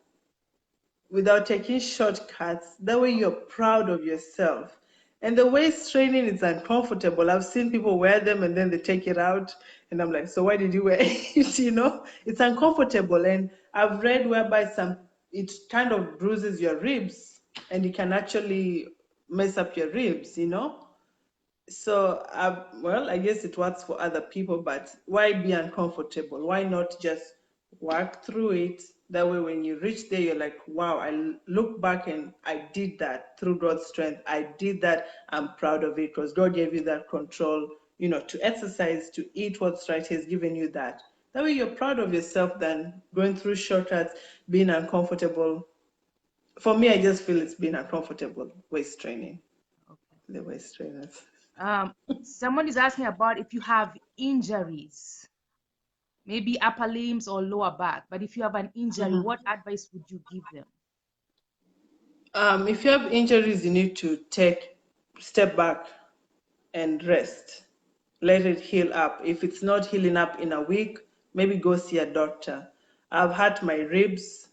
without taking shortcuts? That way you're proud of yourself. And the waist training is uncomfortable. I've seen people wear them and then they take it out. And I'm like, so why did you wear it? It's uncomfortable. And I've read whereby it kind of bruises your ribs and it can actually mess up your ribs. So, well, I guess it works for other people, but why be uncomfortable? Why not just work through it? That way, when you reach there, you're like, wow, look back and I did that through God's strength. I did that. I'm proud of it because God gave you that control, to exercise, to eat what's right. He's given you that. That way, you're proud of yourself than going through shortcuts, being uncomfortable. For me, I just feel it's been uncomfortable waist training, Okay. the waist trainers. Um, someone is asking about if you have injuries, maybe upper limbs or lower back. But if you have an injury, what advice would you give them? If you have injuries, you need to take step back and rest. Let it heal up. If it's not healing up in a week, maybe go see a doctor. I've had my ribs.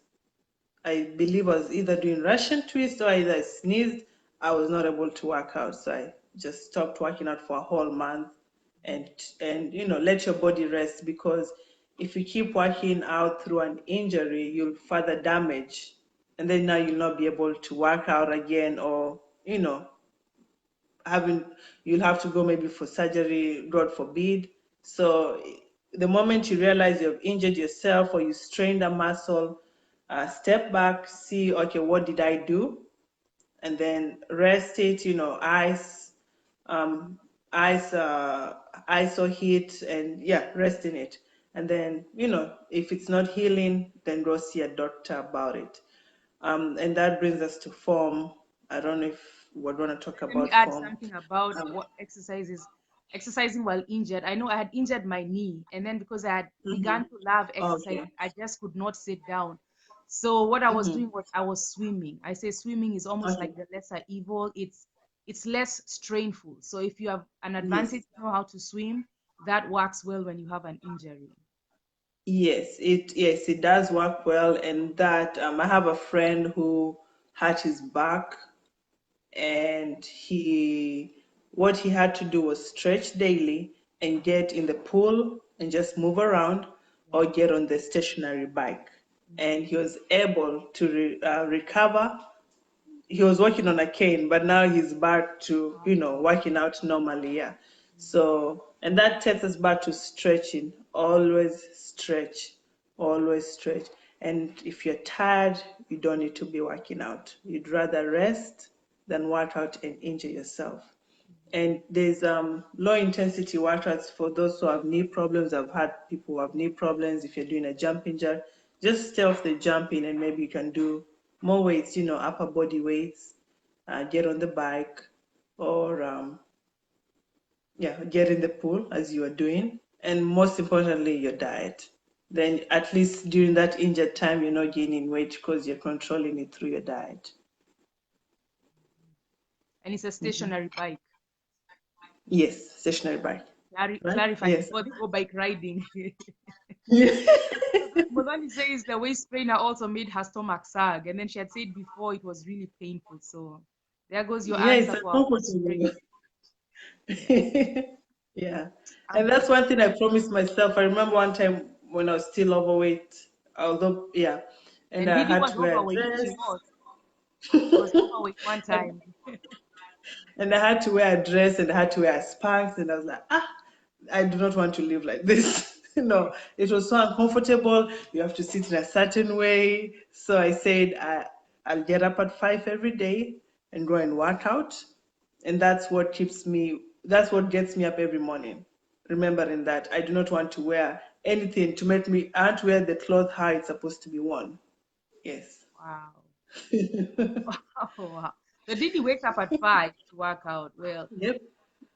I believe I was either doing Russian twist or either I sneezed. I was not able to work out, so I just stopped working out for a whole month, and let your body rest, because if you keep working out through an injury, you'll further damage, and then now you'll not be able to work out again, or having you'll have to go maybe for surgery, God forbid. So the moment you realize you've injured yourself or you strained a muscle, step back, see, okay, what did I do? And then rest it, ice, um, ice, ice or heat, and yeah, rest in it. And then, if it's not healing, then go see a doctor about it. And that brings us to form. I don't know if we want to talk Let me about add form. something about Um, what exercises, exercising while injured. I know I had injured my knee, and then because I had begun mhm. to love exercising, Okay. I just could not sit down. So what I was Mm-hmm. doing was I was swimming. I say swimming is almost Okay. like the lesser evil. It's less strainful. So if you have an advantage, Yes. you know how to swim, that works well when you have an injury. Yes, it does work well. And that I have a friend who hurt his back, and what he had to do was stretch daily and get in the pool and just move around, or Wow. get on the stationary bike. And Mhm. he was able to recover. He was working on a cane, but now he's back to, Wow. working out normally. Yeah. Mhm. So, and that takes us back to stretching. Always stretch, always stretch. And if you're tired, you don't need to be working out. You'd rather rest than work out and injure yourself. And there's low intensity workouts for those who have knee problems. I've had people who have knee problems. If you're doing a jumping jack, just stay off the jumping, and maybe you can do more weights, upper body weights, get on the bike, or yeah, get in the pool as you are doing. And most importantly, your diet. Then at least during that injured time, you're not gaining weight because you're controlling it through your diet. And it's a Mhm. stationary bike. Yes, stationary bike, right? Clarify Yes. before they go bike riding. Yeah. Molani says the waist trainer also made her stomach sag, and then she had said before it was really painful. So there goes your Yeah, it's answer for our uncomfortable. constraint. Yeah. Yeah. And Um, that's one thing I promised myself. I remember one time when I was still overweight, although, yeah, and and I Didi had was to wear a overweight. dress. She was. She was overweight one and, time. and I had to wear a dress, and I had to wear Spanx, and I was like, I do not want to live like this. It was so uncomfortable. You have to sit in a certain way. So I said, I'll get up at 5 every day and go and work out. And that's what gets me up every morning. Remembering that I do not want to wear anything to make me, I want to wear the clothes how it's supposed to be worn. Yes. Wow. Wow. So Didi wakes up at 5 to work out. Well, Yep.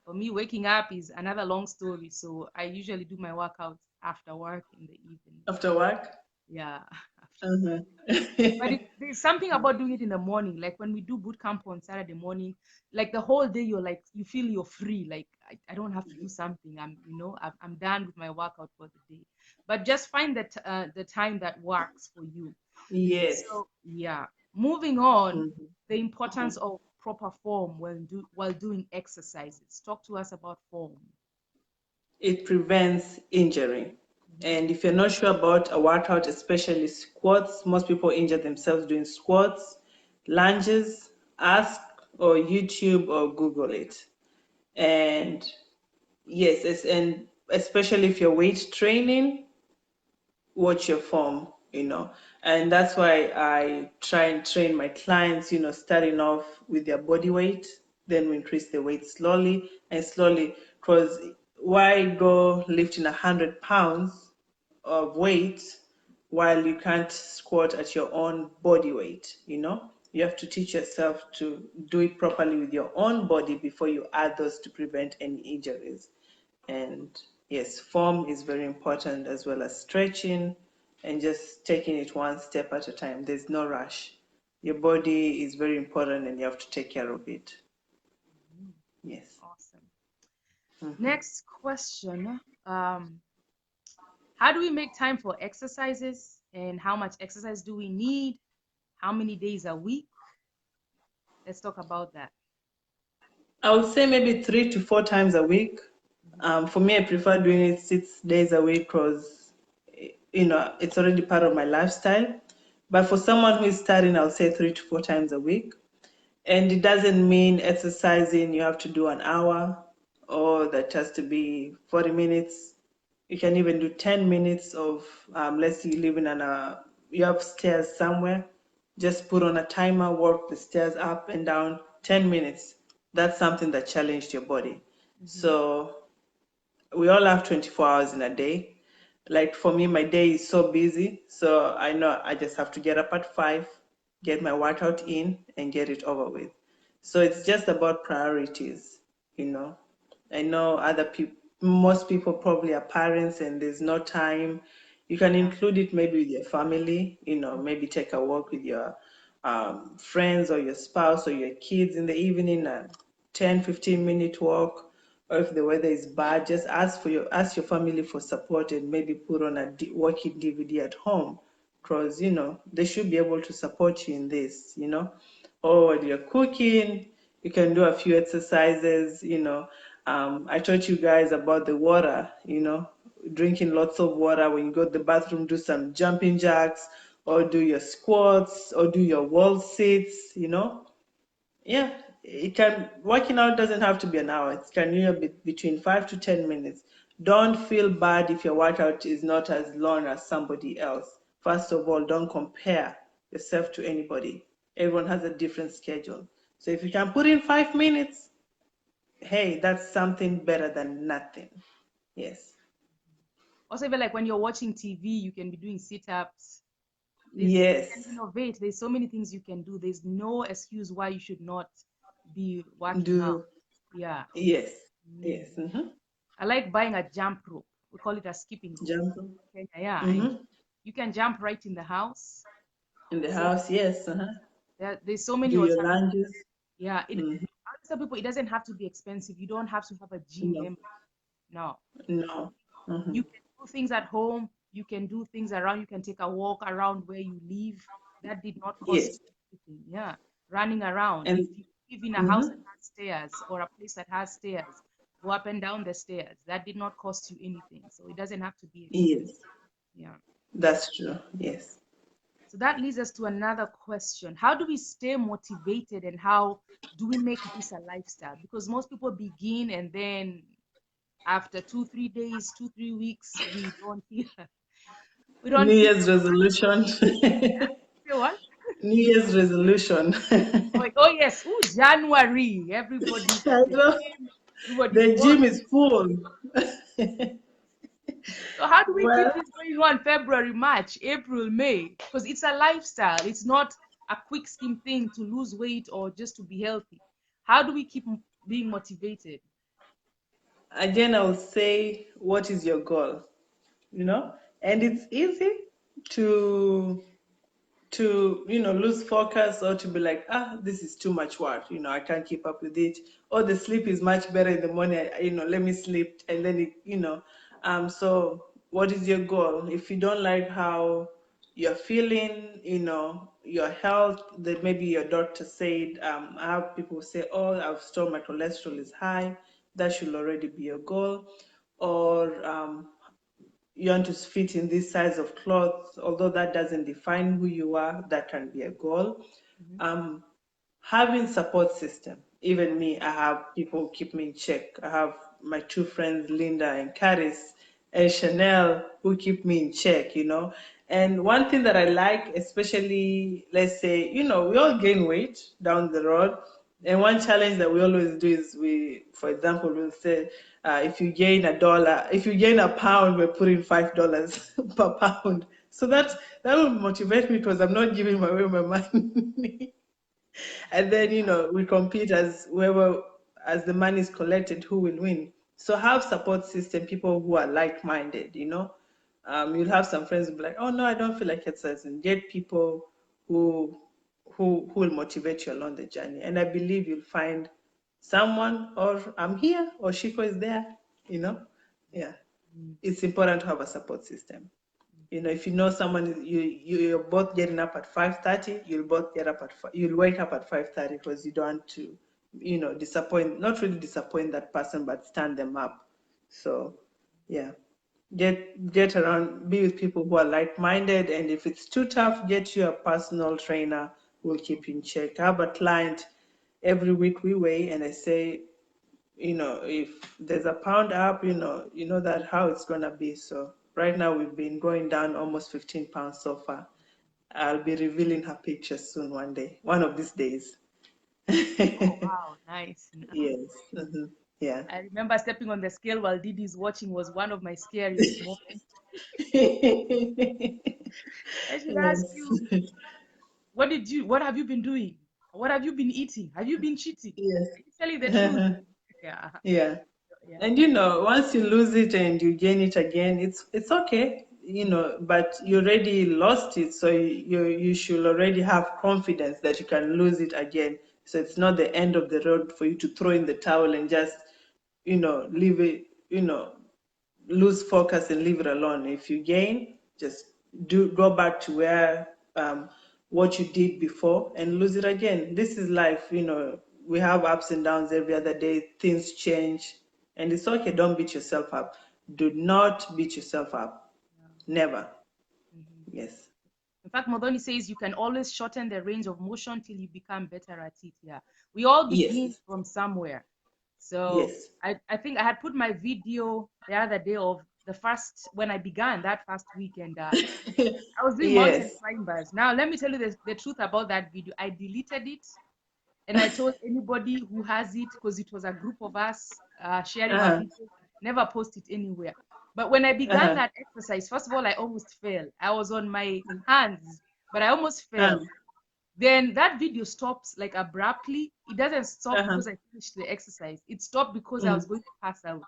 for me, waking up is another long story. So I usually do my workouts after work in the evening. After work. Yeah, after work. Uh-huh. But there's something about doing it in the morning. Like when we do boot camp on Saturday morning, like the whole day you're like you feel you're free. Like I don't have to do something. I'm done with my workout for the day. But just find that the time that works for you. Yes. So yeah, moving on, Mhm. the importance of proper form while doing exercises. Talk to us about form. It prevents injury. Mhm. And if you're not sure about a workout, especially squats, most people injure themselves doing squats, lunges. Ask or YouTube or Google it. And yes, and especially if you're weight training, watch your form. And that's why I try and train my clients, starting off with their body weight, then we increase the weight slowly and slowly. Because why go lifting 100 pounds of weight while you can't squat at your own body weight? You have to teach yourself to do it properly with your own body before you add those to prevent any injuries. And yes, form is very important, as well as stretching and just taking it one step at a time. There's no rush. Your body is very important and you have to take care of it. Mhm. Yes. Awesome. Mhm. Next question. How do we make time for exercises and how much exercise do we need? How many days a week? Let's talk about that. I would say maybe 3 to 4 times a week. Mhm. For me, I prefer doing it 6 days a week because, it's already part of my lifestyle. But for someone who is starting, I'll say 3 to 4 times a week. And it doesn't mean exercising you have to do an hour or that has to be 40 minutes. You can even do 10 minutes of, let's say you live in you have stairs somewhere. Just put on a timer, work the stairs up and down 10 minutes. That's something that challenged your body. Mhm. So we all have 24 hours in a day. Like for me, my day is so busy. So I know I just have to get up at 5, get my workout in, and get it over with. So it's just about priorities, you know. I know other people, most people probably are parents and there's no time. You can Yeah. include it maybe with your family, maybe take a walk with your friends or your spouse or your kids in the evening, a 10-15 minute walk. Or if the weather is bad, just ask your family for support and maybe put on a working DVD at home, because they should be able to support you in this. Or when you're cooking, you can do a few exercises. I taught you guys about the water. Drinking lots of water. When you go to the bathroom, do some jumping jacks or do your squats or do your wall sits. Yeah, it can. Working out doesn't have to be an hour. It can be between 5 to 10 minutes. Don't feel bad if your workout is not as long as somebody else. First of all, don't compare yourself to anybody. Everyone has a different schedule. So if you can put in 5 minutes, hey, that's something better than nothing. Yes. Also, even like when you're watching TV, you can be doing sit-ups. There's you can Yes. innovate. There's so many things you can do. There's no excuse why you should not be working out. Do Yeah. yes. Mm. Yes. Mm-hmm. I like buying a jump rope. We call it a skipping rope Jump. in Kenya. Yeah, and Mm-hmm. you can jump right in the house. In the So house. Yes. Uh-huh. there's so many Do your alternatives. lunges. Yeah, Mm-hmm. I tell people it doesn't have to be expensive. You don't have to have a gym No. member. No, No. Mm-hmm. you can do things at home. You can do things around. You can take a walk around where you live. That did not cost Yes. you anything. Yeah, running around. And If you live in a house mm-hmm. that has stairs or a place that has stairs, go up and down the stairs. That did not cost you anything. So it doesn't have to be expensive. Yes, Yeah. that's true. Yes. So that leads us to another question. How do we stay motivated and how do we make this a lifestyle? Because most people begin and then after 2, 3 days, 2, 3 weeks, we don't hear we don't New hear Year's resolution. say what? New Year's resolution. Oh, oh yes, oh January. Everybody's at I the know gym, everybody's the gym working. is full. So how do we keep Well, this going on February, March, April, May? Because it's a lifestyle. It's not a quick skim thing to lose weight or just to be healthy. How do we keep being motivated? again, I'll say, what is your goal? And Mhm. it's easy to lose focus or to be like, this is too much work, I can't keep up with it, or the sleep is much better in the morning, let me sleep, and then so what is your goal? If you don't like how you're feeling, your health, that maybe your doctor said, I have people say, oh, I've stored my cholesterol is high, that should already be your goal. Or you want to fit in this size of clothes, although that doesn't define who you are, that can be a goal. Mhm. Um, Having support system. Even me, I have people who keep me in check. I have my two friends, Linda and Caris and Chanel, who keep me in check. And one thing that I like, especially, let's say, we all gain weight down the road. And one challenge that we always do is for example, we'll say, if you gain a pound, we're putting $5 per pound. So that will motivate me because I'm not giving away my money. And then we compete as whoever, as the money is collected, who will win. So have support system, people who are like-minded. You'll have some friends who be like, oh no, I don't feel like exercising. Get people who who will motivate you along the journey. And I believe you'll find someone, or I'm here, or Shiko is there, you know. Yeah. Mm, It's important to have a support system. You know, mhm. if you know someone, you're both getting up at 5:30, you'll both get up at you'll wake up at 5:30 because you don't want to, you know, disappoint, not really disappoint that person, but stand them up. So, yeah, get around, be with people who are like-minded, and if it's too tough, get you a personal trainer who will keep you in check. I have a client every week we weigh, and I say, you know, if there's a pound up, you know that how it's gonna be. So right now we've been going down almost 15 pounds so far. I'll be revealing her pictures soon, one of these days. Oh, wow, nice. Yes. Yeah. I remember stepping on the scale while Diddy's watching was one of my scariest moments. I should ask Yes. you, what have you been doing? What have you been eating? Have you been cheating? Are you telling the truth? Yes. Yeah, Yeah. yeah, And you know, once you lose it and you gain it again, it's okay, you know, but you already lost it, so you should already have confidence that you can lose it again. So it's not the end of the road for you to throw in the towel and just, leave it, lose focus and leave it alone. If you gain, just do go back to where what you did before and lose it again. This is life, you know. We have ups and downs every other day. Things change, and it's okay. Don't beat yourself up. Do not beat yourself up. yeah. Never. Mhm. Yes. In fact, Modoni says you can always shorten the range of motion till you become better at it. Yeah. We all begin Yes. from somewhere. So Yes. I think I had put my video the other day of the first, when I began that first weekend. I was doing mountain Yes. climbers. Now, let me tell you the truth about that video. I deleted it and I told anybody who has it, because it was a group of us sharing our Uh-huh. video, never post it anywhere. But when I began Uh-huh. that exercise, first of all, I almost fell. I was on my hands, but I almost Uh-huh. fell. Then that video stops like abruptly. It doesn't stop Uh-huh. because I finished the exercise. It stopped because I Mm. was going to pass out.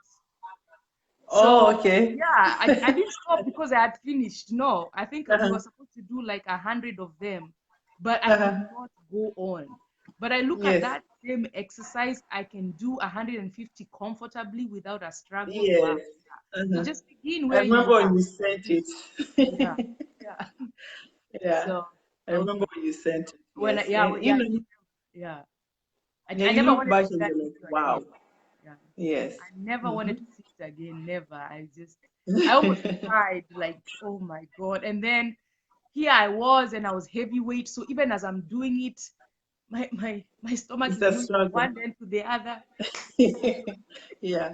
Oh, So okay. yeah, I didn't stop because I had finished. No, I think we were Uh-huh. supposed to do like 100 of them, but I could Uh-huh. not go on. But I look at Yes. that same exercise, I can do 150 comfortably without a struggle. Wow. Yes. So Uh-huh. just begin I where you remember when are. you sent Yeah, it. yeah. Yeah, So I remember okay. when you sent it. When Yes, yeah, and yeah, yeah. yeah, I you never look wanted to back do and that you're like, video wow. again. Yeah. Yes. I never wanted to Mm-hmm. see it again. Never. I almost cried, like, oh my God. And then here I was, and I was heavyweight. So even as I'm doing it, my stomach It's is a moving from struggle. one end to the other. Yeah,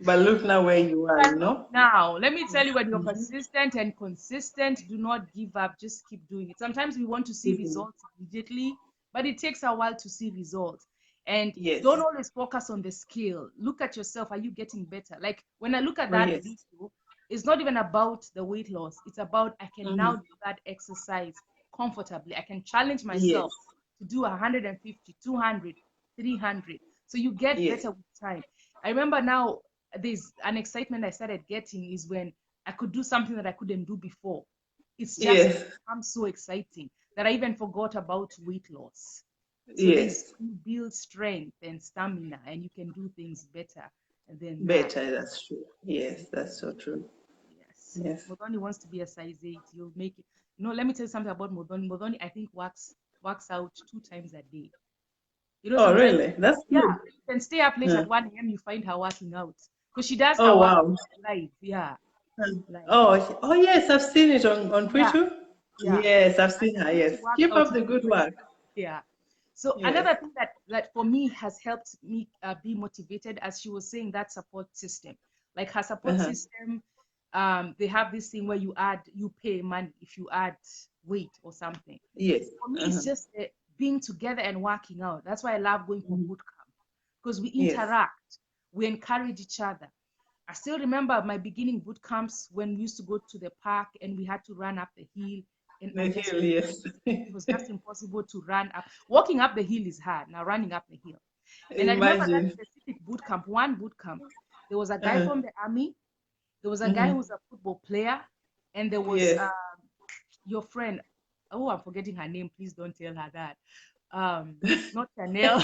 but look now where you are, But you look know? now, let me tell you, when you're Mm-hmm. persistent and consistent, do not give up. Just keep doing it. Sometimes we want to see Mm-hmm. results immediately, but it takes a while to see results. And don't Yes. always focus on the skill. Look at yourself. Are you getting better? Like when I look at Oh, that yes. video, it's not even about the weight loss. It's about I can now Mm-hmm. do that exercise comfortably. I can challenge Yes. myself to do 150, 200, 300. So you get Yes. better with time. I remember now there's an excitement I started getting is when I could do something that I couldn't do before. It's just Yes. become so exciting that I even forgot about weight loss. So there's Yes. you build strength and stamina, and you can do things better than that. Better, that's true. Yes, that's so true. Yes. Yes. Modoni wants to be a size 8. You'll make it. No, let me tell you something about Modoni. Modoni, I think, works out 2 times a day. You know, Oh, sometimes, really? That's yeah, good. you can stay up late Huh. at 1 a.m. You find her working out because she does her Oh, workout wow. live. Yeah, Huh. live. Oh, yes, I've seen it on Yeah, Twitter. yeah. Yes, I've And seen her. each Yes. Keep workout up is the good different. work. Yeah. So Yes. another thing that for me has helped me be motivated, as she was saying, that support system. Like her support Uh-huh. system, they have this thing where you pay money if you add weight or something. Yes. For me, it's Uh-huh. just being together and working out. That's why I love going for Mhm. boot camp because we Yes. interact, we encourage each other. I still remember my beginning boot camps when we used to go to the park and we had to run up the hill. And I The just hill, yes. it was just impossible to run up. Walking up the hill is hard. Now running up the hill. And I remember that Imagine. specific boot camp, one boot camp, there was a guy Uh-huh. from the army, there was a guy who Mm-hmm. was a football player, and there was Yes. your friend. Oh, I'm forgetting her name. Please don't tell her that. Not Chanel.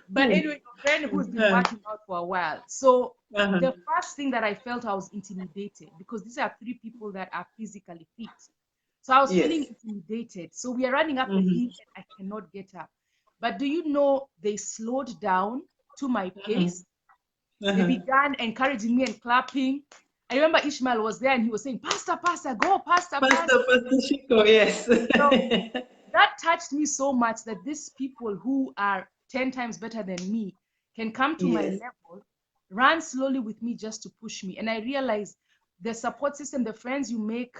But Hmm. anyway, a friend who's been Uh, working out for a while. So uh-huh. the first thing that I felt, I was intimidated because these are three people that are physically fit. So I was feeling Yes. intimidated. So we are running up the hill Mm-hmm. and I cannot get up. But do you know they slowed down to my Mm-hmm. pace? They Uh-huh. began encouraging me and clapping. I remember Ishmael was there and he was saying, Pastor, Pastor, go, Pastor, Pastor. Pastor Chico, yes. So that touched me so much that these people who are 10 times better than me can come to my Yes. level, run slowly with me just to push me. And I realized the support system, the friends you make,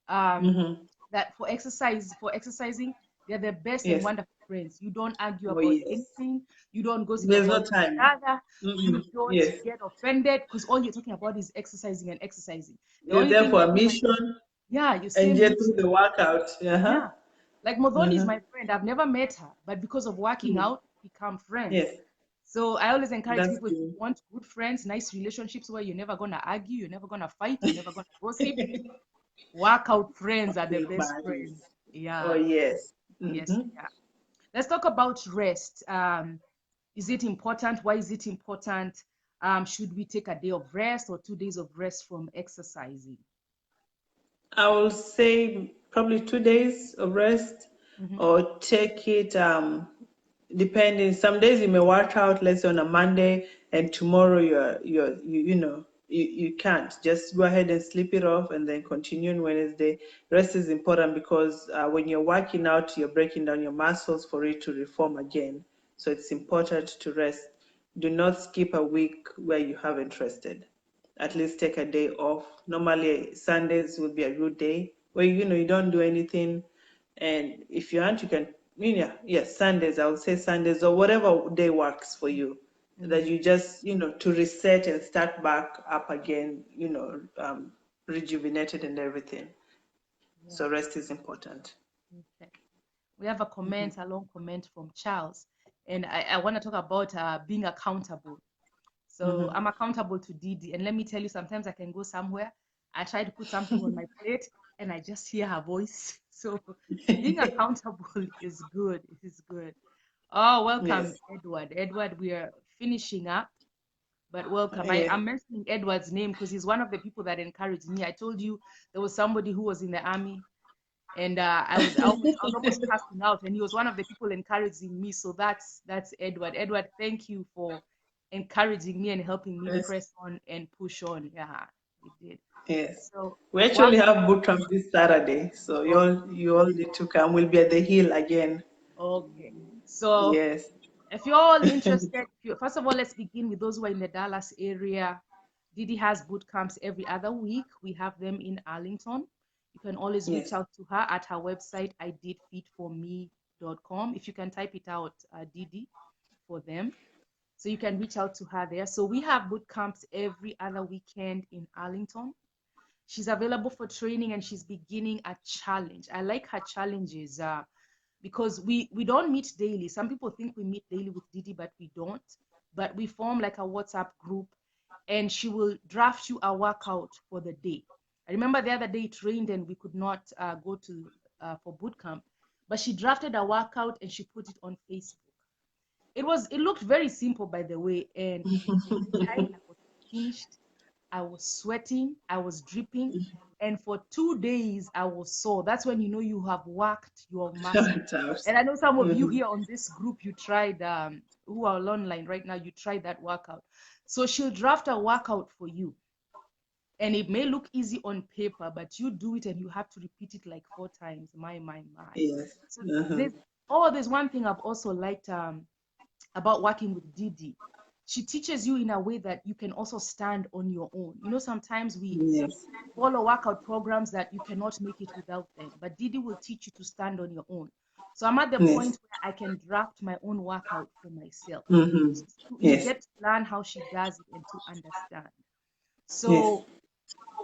um, Mm-hmm. that for exercising, they're the best and Yes. wonderful friends. You don't argue Oh, about yes. anything. You don't gossip There's no about each time. other. You Mm-mm. don't Yes. get offended because all you're talking about is exercising and exercising. The You're only there thing for you a do when mission yeah, you and same get through mission. the workout. Uh-huh. Yeah. Like Modoni is Uh-huh. my friend. I've never met her, but because of working Mm. out, become friends. Yes. So I always encourage That's people if you good. want good friends, nice relationships where you're never gonna argue, you're never gonna fight, you're never gonna gossip. Workout friends are the Big best bodies. friends. Oh, Yeah, yes. yes, Mm-hmm. yeah. Let's talk about rest. Is it important? Why is it important? Should we take a day of rest or 2 days of rest from exercising? I will say probably 2 days of rest Hmm. or take it depending. Some days you may work out, let's say on a Monday, and tomorrow you can't. Just go ahead and sleep it off and then continue on Wednesday. Rest is important because when you're working out, you're breaking down your muscles for it to reform again. So it's important to rest. Do not skip a week where you haven't rested. At least take a day off. Normally Sundays will be a good day where you don't do anything, and if you want, you can. Yeah, yes, Sundays. I would say Sundays or whatever day works for you. That Mm, you just to reset and start back up again. Rejuvenated and everything. yeah. So rest is important. Okay. We have a long comment from Charles, and I want to talk about being accountable. So Mm-hmm. I'm accountable to Didi, and let me tell you, sometimes I can go somewhere, I try to put something on my plate, and I just hear her voice. So being accountable is good. It is good. Oh, welcome, Yes. Edward. Edward, we are finishing up, but welcome. Yes. I'm mentioning Edward's name because he's one of the people that encouraged me. I told you there was somebody who was in the army and I was almost passing out, and he was one of the people encouraging me. So that's Edward. Edward, thank you for encouraging me and helping me Yes. press on and push on. Yeah, you did. Yes. So We actually welcome. have boot camp this Saturday, so you Oh, all you all need to come. We'll be at the hill again. okay. So Yes. if you're all interested, first of all, let's begin with those who are in the Dallas area. Didi has boot camps every other week. We have them in Arlington. You can always reach Yes. out to her at her website, ididfitforme.com. If you can type it out, Didi, for them. So you can reach out to her there. So we have boot camps every other weekend in Arlington. She's available for training and she's beginning a challenge. I like her challenges because we don't meet daily. Some people think we meet daily with Didi, but we don't. But we form like a WhatsApp group and she will draft you a workout for the day. I remember the other day it rained and we could not go to for boot camp, but she drafted a workout and she put it on Facebook. It looked very simple, by the way, and by the time I was finished, I was sweating, I was dripping, and for 2 days I was sore. That's when you know you have worked your muscle. Taps. And I know some of you Mhm. here on this group, you tried who are online right now, you tried that workout. So she'll draft a workout for you. And it may look easy on paper, but you do it and you have to repeat it like 4 times. My. Yes. So Uh-huh. there's one thing I've also liked about working with Didi. She teaches you in a way that you can also stand on your own. You know, sometimes we Yes. follow workout programs that you cannot make it without them, but Didi will teach you to stand on your own. So I'm at the Yes. point where I can draft my own workout for myself. Mm-hmm. So you Yes. get to learn how she does it and to understand. Yes. So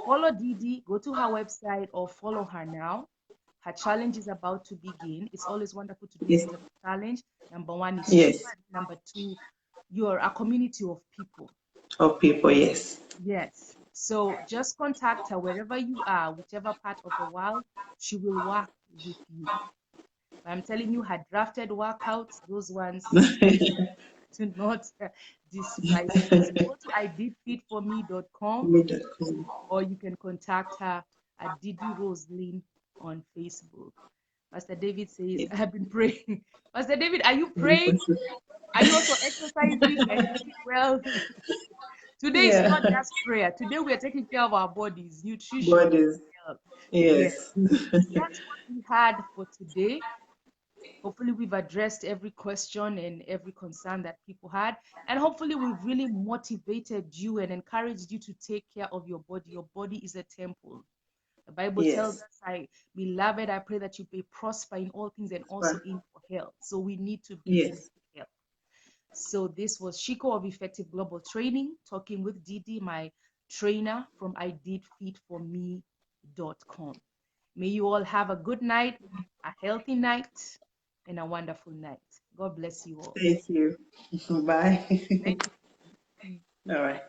follow Didi, go to her website or follow her now. Her challenge is about to begin. It's always wonderful to do Yes. things as a challenge. Number one is Yes. fun. Number two, you're a community of people. Of people. Yes. Yes. So just contact her wherever you are, whichever part of the world, she will work with you. But I'm telling you, her drafted workouts, those ones, do not despise them. So go to ididfitforme.com, Me.com. or you can contact her at Diddy Roslyn on Facebook. Pastor David says, Yeah. I have been praying. Pastor David, are you praying? Are you also exercising and eating well? Today is not Yeah. just prayer. Today we are taking care of our bodies, nutrition, Bodies. health. Yes. Yes. So that's what we had for today. Hopefully, we've addressed every question and every concern that people had. And hopefully, we've really motivated you and encouraged you to take care of your body. Your body is a temple. The Bible tells Yes. us, beloved, I pray that you may prosper in all things and also Fine. in your health. So we need to be in Yes. health. So this was Shiko of Effective Global Training talking with Didi, my trainer from ididfitforme.com. May you all have a good night, a healthy night, and a wonderful night. God bless you all. Thank you. Bye. Thank you. All right.